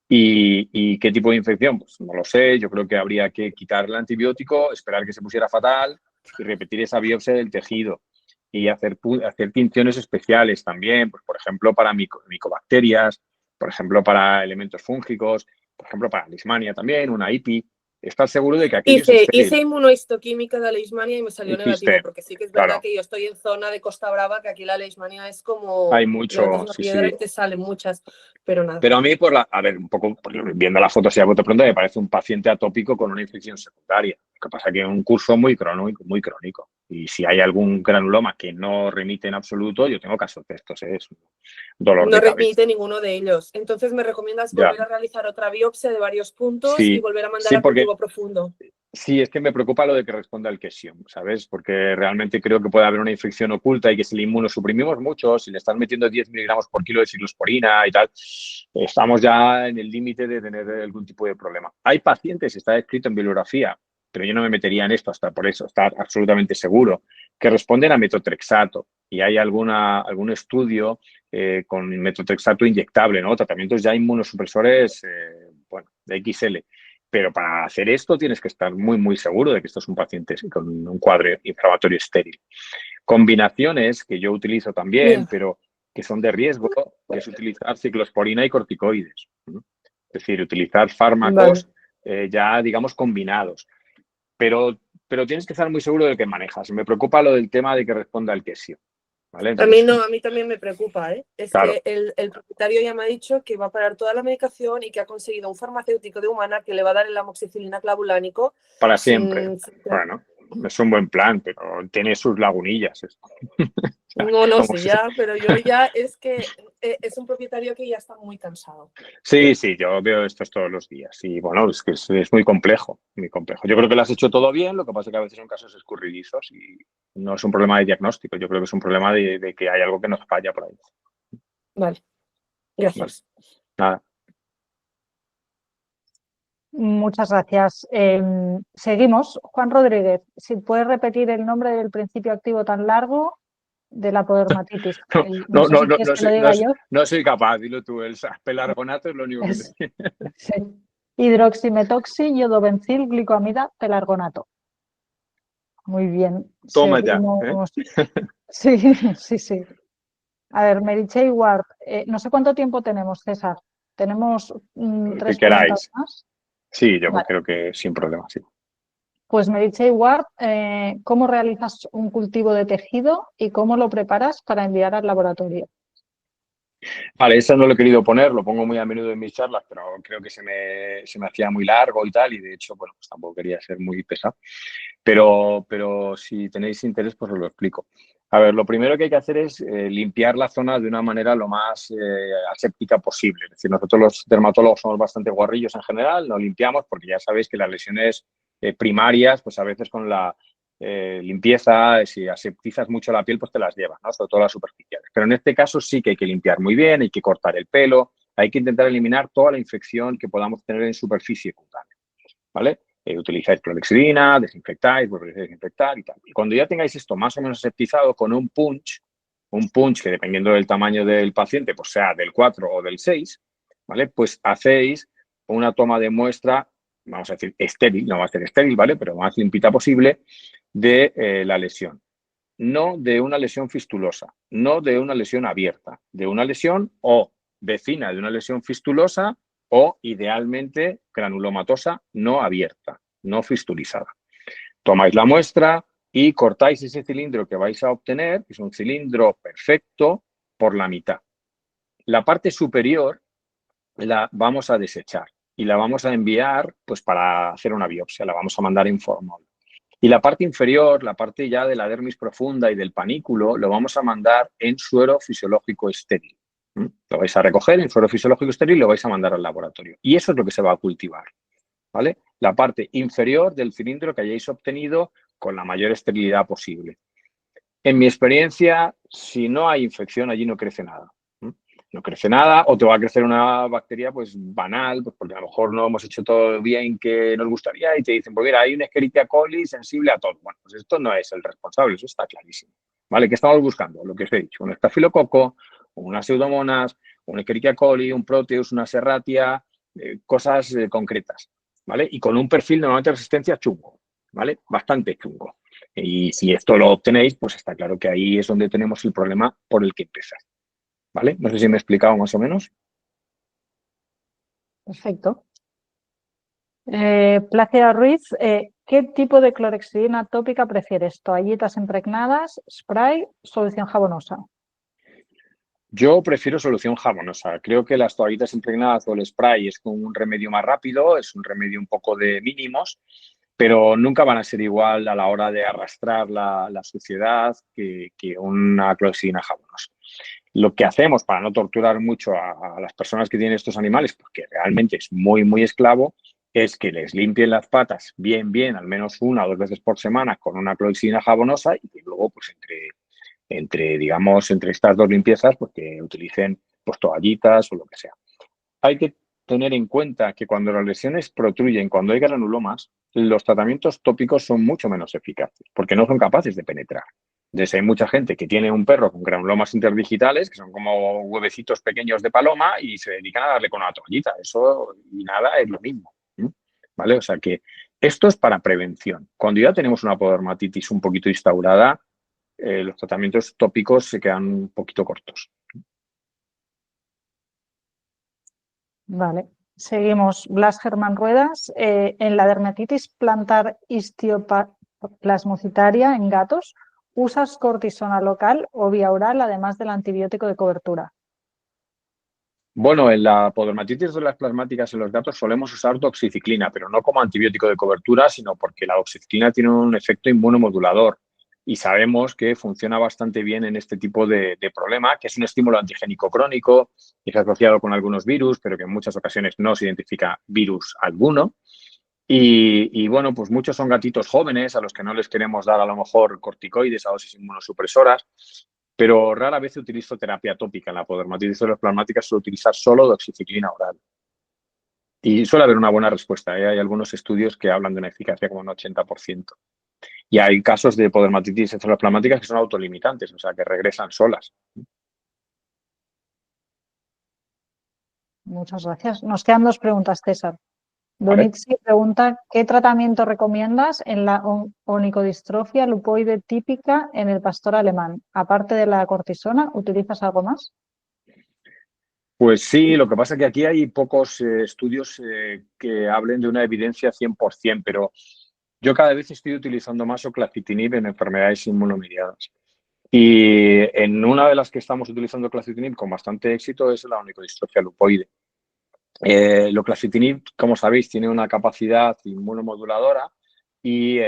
[SPEAKER 2] ¿Y qué tipo de infección? Pues no lo sé, yo creo que habría que quitar el antibiótico, esperar que se pusiera fatal y repetir esa biopsia del tejido y hacer tinciones especiales también, pues por ejemplo para micobacterias, por ejemplo para elementos fúngicos, por ejemplo para leishmania también, una IPI. Estar seguro de que aquello es
[SPEAKER 3] Hice
[SPEAKER 2] estéril.
[SPEAKER 3] inmunohistoquímica de leishmania y me salió negativo,
[SPEAKER 2] Hiciste,
[SPEAKER 3] porque sí que es verdad
[SPEAKER 2] claro,
[SPEAKER 3] que yo estoy en zona de Costa Brava, que aquí la leishmania es como
[SPEAKER 2] hay mucho,
[SPEAKER 3] levantas una
[SPEAKER 2] sí,
[SPEAKER 3] piedra
[SPEAKER 2] sí.
[SPEAKER 3] y te salen muchas, pero nada.
[SPEAKER 2] Pero a mí, a ver, un poco viendo la foto así a bote pronto, me parece un paciente atópico con una infección secundaria. Lo que pasa es que es un curso muy crónico, muy crónico. Y si hay algún granuloma que no remite en absoluto, yo tengo casos de estos, es un dolor
[SPEAKER 3] No
[SPEAKER 2] de cabeza.
[SPEAKER 3] remite ninguno de ellos. Entonces me recomiendas
[SPEAKER 2] Ya,
[SPEAKER 3] volver a realizar otra biopsia de varios puntos y
[SPEAKER 2] sí,
[SPEAKER 3] volver a mandar
[SPEAKER 2] sí,
[SPEAKER 3] a
[SPEAKER 2] porque
[SPEAKER 3] cultivo profundo.
[SPEAKER 2] sí, es que me preocupa lo de que responda al Kesium, ¿sabes? Porque realmente creo que puede haber una infección oculta y que si le inmunosuprimimos mucho, si le están metiendo 10 miligramos por kilo de ciclosporina y tal, estamos ya en el límite de tener algún tipo de problema. Hay pacientes, está escrito en bibliografía, pero yo no me metería en esto hasta por eso, estar absolutamente seguro, que responden a metotrexato. Y hay algún estudio con metotrexato inyectable, ¿no? Tratamientos ya inmunosupresores, bueno, de XL. Pero para hacer esto tienes que estar muy, muy seguro de que esto es un paciente con un cuadro inflamatorio estéril. Combinaciones que yo utilizo también,
[SPEAKER 3] Mira,
[SPEAKER 2] pero que son de riesgo, es utilizar ciclosporina y corticoides. ¿No? Es decir, utilizar
[SPEAKER 3] vale.
[SPEAKER 2] fármacos ya, digamos, combinados. Pero pero tienes que estar muy seguro del que manejas. Me preocupa lo del tema de que responda el que sí. ¿Vale?
[SPEAKER 3] A mí
[SPEAKER 2] Entonces,
[SPEAKER 3] no, a mí también me preocupa, ¿eh? Es
[SPEAKER 2] claro,
[SPEAKER 3] que el propietario ya me ha dicho que va a parar toda la medicación y que ha conseguido un farmacéutico de Humana que le va a dar el amoxicilina clavulánico
[SPEAKER 2] para
[SPEAKER 3] sin...
[SPEAKER 2] siempre. Bueno, es un buen plan, pero tiene sus lagunillas esto.
[SPEAKER 3] No, no
[SPEAKER 2] Como
[SPEAKER 3] sé
[SPEAKER 2] si-
[SPEAKER 3] ya, pero yo ya es que es un propietario que ya está muy cansado.
[SPEAKER 2] Sí, sí, yo veo estos todos los días. Y bueno, es que es muy complejo, muy complejo. Yo creo que lo has hecho todo bien, lo que pasa es que a veces son casos escurridizos y no es un problema de diagnóstico, yo creo que es un problema de que hay algo que nos falla por ahí.
[SPEAKER 3] Vale, gracias.
[SPEAKER 2] Vale, nada.
[SPEAKER 1] Muchas gracias. Seguimos. Juan Rodríguez, si puedes repetir el nombre del principio activo tan largo de la podermatitis. No sé si quieres que lo diga yo.
[SPEAKER 2] No soy capaz, dilo tú, el pelargonato es lo único que
[SPEAKER 1] Es,
[SPEAKER 2] sé.
[SPEAKER 1] sí. Hidroximetoxi, iodobencil, glicoamida, pelargonato. Muy bien.
[SPEAKER 2] Toma ya, ¿eh?
[SPEAKER 1] Seguimos. Sí, sí, sí. A ver, Meritxell Ward, no sé cuánto tiempo tenemos, César. ¿Tenemos
[SPEAKER 2] El que
[SPEAKER 1] 3 preguntas
[SPEAKER 2] queráis.
[SPEAKER 1] más?
[SPEAKER 2] Sí, yo
[SPEAKER 1] Vale.
[SPEAKER 2] creo que sin problema, sí.
[SPEAKER 1] Pues Meritxell Ward, ¿cómo realizas un cultivo de tejido y cómo lo preparas para enviar al laboratorio?
[SPEAKER 2] Vale, eso no lo he querido poner, lo pongo muy a menudo en mis charlas, pero creo que se me hacía muy largo y tal, y de hecho, bueno, pues tampoco quería ser muy pesado. Pero si tenéis interés, pues os lo explico. A ver, lo primero que hay que hacer es limpiar la zona de una manera lo más aséptica posible. Es decir, nosotros los dermatólogos somos bastante guarrillos en general, no limpiamos porque ya sabéis que las lesiones primarias, pues a veces con la limpieza, si aseptizas mucho la piel, pues te las llevas, ¿no? Sobre todo las superficiales. Pero en este caso sí que hay que limpiar muy bien, hay que cortar el pelo, hay que intentar eliminar toda la infección que podamos tener en superficie cutánea, ¿vale? Utilizáis clorhexidina, desinfectáis, volvéis a desinfectar y tal. Y cuando ya tengáis esto más o menos aseptizado con un punch que dependiendo del tamaño del paciente, pues sea del 4 o del 6, ¿vale? Pues hacéis una toma de muestra, vamos a decir estéril, no va a ser estéril, ¿vale? Pero más limpita posible de la lesión. No de una lesión fistulosa, no de una lesión abierta, de una lesión o vecina de una lesión fistulosa o idealmente granulomatosa no abierta, no fistulizada. Tomáis la muestra y cortáis ese cilindro que vais a obtener, que es un cilindro perfecto, por la mitad. La parte superior la vamos a desechar y la vamos a enviar pues, para hacer una biopsia, la vamos a mandar en formol. Y la parte inferior, la parte ya de la dermis profunda y del panículo, lo vamos a mandar en suero fisiológico estéril. Lo vais a recoger en suero fisiológico estéril y lo vais a mandar al laboratorio. Y eso es lo que se va a cultivar, ¿vale? La parte inferior del cilindro que hayáis obtenido con la mayor esterilidad posible. En mi experiencia, si no hay infección, allí no crece nada. No crece nada o te va a crecer una bacteria pues banal, pues porque a lo mejor no hemos hecho todo bien que nos gustaría y te dicen, pues mira, hay una Escherichia coli sensible a todo. Bueno, pues esto no es el responsable, eso está clarísimo. ¿Vale? ¿Qué estamos buscando? Lo que os he dicho, un estafilococo, unas pseudomonas, un Escherichia coli, un proteus, una serratia, cosas concretas, ¿vale? Y con un perfil normalmente de resistencia chungo, ¿vale? Bastante chungo. Y si esto lo obtenéis, pues está claro que ahí es donde tenemos el problema por el que empezar. ¿Vale? No sé si me he explicado más o menos.
[SPEAKER 1] Perfecto. Plácida Ruiz, ¿qué tipo de clorhexidina tópica prefieres? ¿Toallitas impregnadas, spray, solución jabonosa?
[SPEAKER 2] Yo prefiero solución jabonosa. Creo que las toallitas impregnadas o el spray es como un remedio más rápido, es un remedio un poco de mínimos, pero nunca van a ser igual a la hora de arrastrar la suciedad que una clorhexidina jabonosa. Lo que hacemos para no torturar mucho a las personas que tienen estos animales, porque realmente es muy, muy esclavo, es que les limpien las patas bien, bien, al menos 1 o 2 veces por semana con una clorhexidina jabonosa y que luego, pues digamos, entre estas dos limpiezas, pues que utilicen pues, toallitas o lo que sea. Hay que tener en cuenta que cuando las lesiones protruyen, cuando hay granulomas, los tratamientos tópicos son mucho menos eficaces porque no son capaces de penetrar. Entonces hay mucha gente que tiene un perro con granulomas interdigitales, que son como huevecitos pequeños de paloma, y se dedican a darle con una toallita. Eso y nada es lo mismo. ¿Vale? O sea que esto es para prevención. Cuando ya tenemos una pododermatitis un poquito instaurada, los tratamientos tópicos se quedan un poquito cortos.
[SPEAKER 1] Vale. Seguimos. Blas Germán Ruedas, en la dermatitis plantar plasmocitaria en gatos, ¿usas cortisona local o vía oral, además del antibiótico de cobertura?
[SPEAKER 2] Bueno, en la podermatitis de las plasmáticas en los gatos solemos usar doxiciclina, pero no como antibiótico de cobertura, sino porque la doxiciclina tiene un efecto inmunomodulador y sabemos que funciona bastante bien en este tipo de problema, que es un estímulo antigénico crónico y es asociado con algunos virus, pero que en muchas ocasiones no se identifica virus alguno. Bueno, pues muchos son gatitos jóvenes a los que no les queremos dar a lo mejor corticoides a dosis inmunosupresoras, pero rara vez utilizo terapia tópica. En la podermatitis de las plasmáticas suelo utilizar solo doxiciclina oral. Y suele haber una buena respuesta, ¿eh? Hay algunos estudios que hablan de una eficacia como un 80%. Y hay casos de podermatitis encefaloplasmáticas que son autolimitantes, o sea, que regresan solas.
[SPEAKER 1] Muchas gracias. Nos quedan 2 preguntas, César.
[SPEAKER 2] Vale.
[SPEAKER 1] Donitsi pregunta, ¿qué tratamiento recomiendas en la onicodistrofia lupoide típica en el pastor alemán? Aparte de la cortisona, ¿utilizas algo más?
[SPEAKER 2] Pues sí, lo que pasa es que aquí hay pocos estudios que hablen de una evidencia 100%, pero yo cada vez estoy utilizando más oclacitinib en enfermedades inmunomediadas. Y en una de las que estamos utilizando oclacitinib con bastante éxito es la onicodistrofia lupoide. El oclacitinib, como sabéis, tiene una capacidad inmunomoduladora y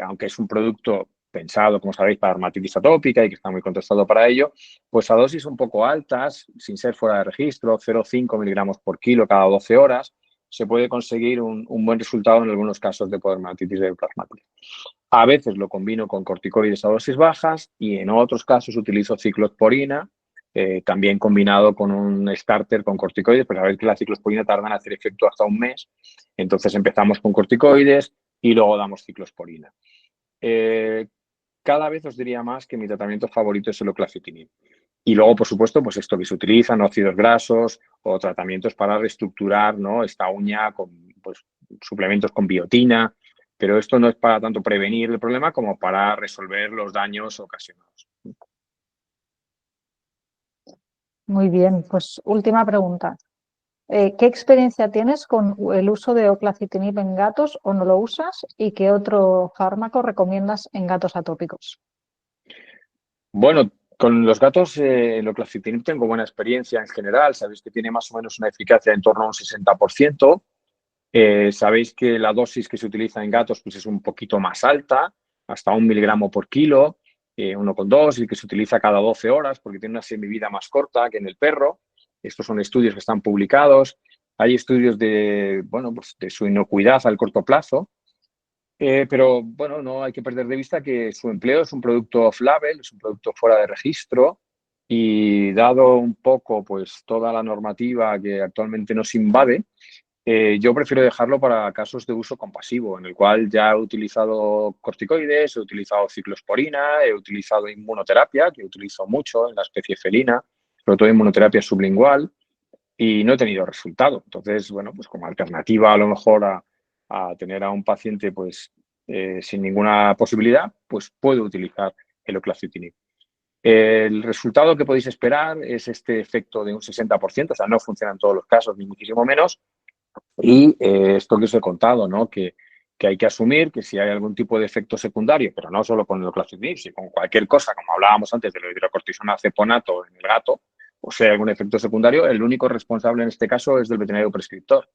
[SPEAKER 2] aunque es un producto pensado, como sabéis, para dermatitis atópica y que está muy contrastado para ello, pues a dosis un poco altas, sin ser fuera de registro, 0,5 miligramos por kilo cada 12 horas, se puede conseguir un buen resultado en algunos casos de podermatitis plasmática. A veces lo combino con corticoides a dosis bajas y en otros casos utilizo ciclosporina, también combinado con un starter con corticoides, pero sabéis que la ciclosporina tarda en hacer efecto hasta un mes. Entonces empezamos con corticoides y luego damos ciclosporina. Cada vez os diría más que mi tratamiento favorito es el oclacitinib. Y luego, por supuesto, pues esto que se utiliza, ¿no? Ácidos grasos o tratamientos para reestructurar, ¿no? Esta uña con pues, suplementos con biotina, pero esto no es para tanto prevenir el problema como para resolver los daños ocasionados.
[SPEAKER 1] Muy bien, pues última pregunta. ¿Qué experiencia tienes con el uso de oclacitinib en gatos o no lo usas? ¿Y qué otro fármaco recomiendas en gatos atópicos?
[SPEAKER 2] Bueno, con los gatos, el oclacitinib tengo buena experiencia en general. Sabéis que tiene más o menos una eficacia en torno a un 60%. Sabéis que la dosis que se utiliza en gatos pues es un poquito más alta, hasta 1 miligramo por kilo, 1,2, y que se utiliza cada 12 horas porque tiene una semivida más corta que en el perro. Estos son estudios que están publicados. Hay estudios de, bueno, pues de su inocuidad al corto plazo. Pero bueno, no hay que perder de vista que su empleo es un producto off-label, es un producto fuera de registro y dado un poco pues toda la normativa que actualmente nos invade, yo prefiero dejarlo para casos de uso compasivo, en el cual ya he utilizado corticoides, he utilizado ciclosporina, he utilizado inmunoterapia, que utilizo mucho en la especie felina, sobre todo inmunoterapia sublingual, y no he tenido resultado. Entonces, bueno, pues como alternativa a lo mejor a tener a un paciente pues sin ninguna posibilidad, pues puedo utilizar el oclacitinib. El resultado que podéis esperar es este efecto de un 60%, o sea, no funciona en todos los casos, ni muchísimo menos. Y esto que os he contado, ¿no? Que hay que asumir que si hay algún tipo de efecto secundario, pero no solo con el oclacitinib, sino con cualquier cosa, como hablábamos antes de la hidrocortisona ceponato en el gato, o sea, algún efecto secundario, el único responsable en este caso es del veterinario prescriptor.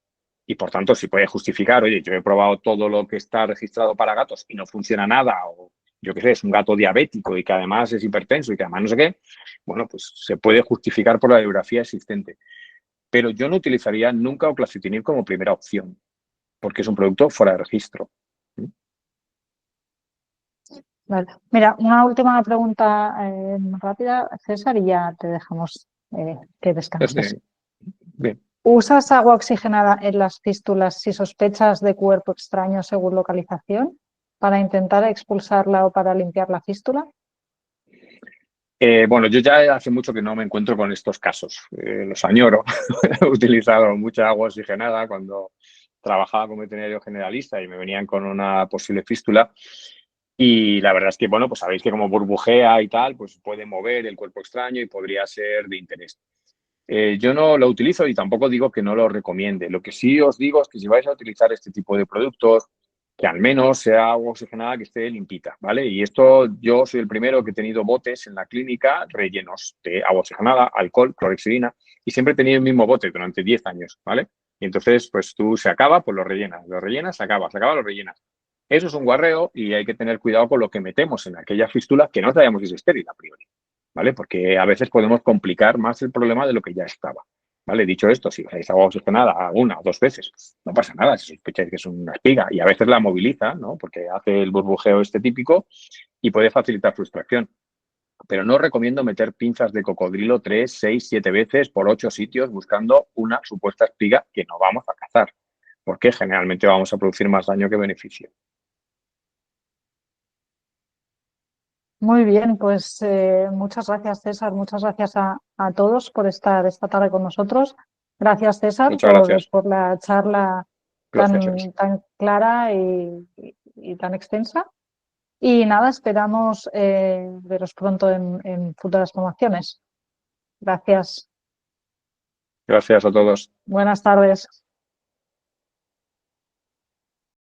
[SPEAKER 2] Y por tanto, si puede justificar, oye, yo he probado todo lo que está registrado para gatos y no funciona nada, o yo qué sé, es un gato diabético y que además es hipertenso y que además no sé qué, bueno, pues se puede justificar por la bibliografía existente. Pero yo no utilizaría nunca oclacitinib como primera opción, porque es un producto fuera de registro.
[SPEAKER 1] Vale. Mira, una última pregunta rápida, César, y ya te dejamos que descanses.
[SPEAKER 2] Bien.
[SPEAKER 1] ¿Usas agua oxigenada en las fístulas si sospechas de cuerpo extraño según localización para intentar expulsarla o para limpiar la fístula?
[SPEAKER 2] Bueno, yo ya hace mucho que no me encuentro con estos casos. Los añoro. He utilizado mucha agua oxigenada cuando trabajaba como veterinario generalista y me venían con una posible fístula. Y la verdad es que, bueno, pues sabéis que como burbujea y tal, pues puede mover el cuerpo extraño y podría ser de interés. Yo no lo utilizo y tampoco digo que no lo recomiende. Lo que sí os digo es que si vais a utilizar este tipo de productos, que al menos sea agua oxigenada que esté limpita, ¿vale? Y esto yo soy el primero que he tenido botes en la clínica rellenos de agua oxigenada, alcohol, clorhexidina, y siempre he tenido el mismo bote durante 10 años, ¿vale? Y entonces, pues tú se acaba, pues lo rellenas, se acaba, lo rellenas. Eso es un guarreo y hay que tener cuidado con lo que metemos en aquella fístula que no sabemos si es estéril a priori, ¿vale? Porque a veces podemos complicar más el problema de lo que ya estaba. ¿Vale? Dicho esto, si usáis agua oxigenada una o dos veces, no pasa nada si sospecháis que es una espiga y a veces la moviliza, ¿no? Porque hace el burbujeo este típico y puede facilitar su extracción. Pero no recomiendo meter pinzas de cocodrilo 3, 6, 7 veces por 8 sitios buscando una supuesta espiga que no vamos a cazar, porque generalmente vamos a producir más daño que beneficio.
[SPEAKER 1] Muy bien, pues muchas gracias, César. Muchas gracias a todos por estar esta tarde con nosotros. Gracias, César,
[SPEAKER 2] Muchas gracias.
[SPEAKER 1] por la charla
[SPEAKER 2] Gracias.
[SPEAKER 1] tan clara y tan extensa. Y nada, esperamos veros pronto en futuras formaciones. Gracias.
[SPEAKER 2] Gracias a todos.
[SPEAKER 1] Buenas tardes.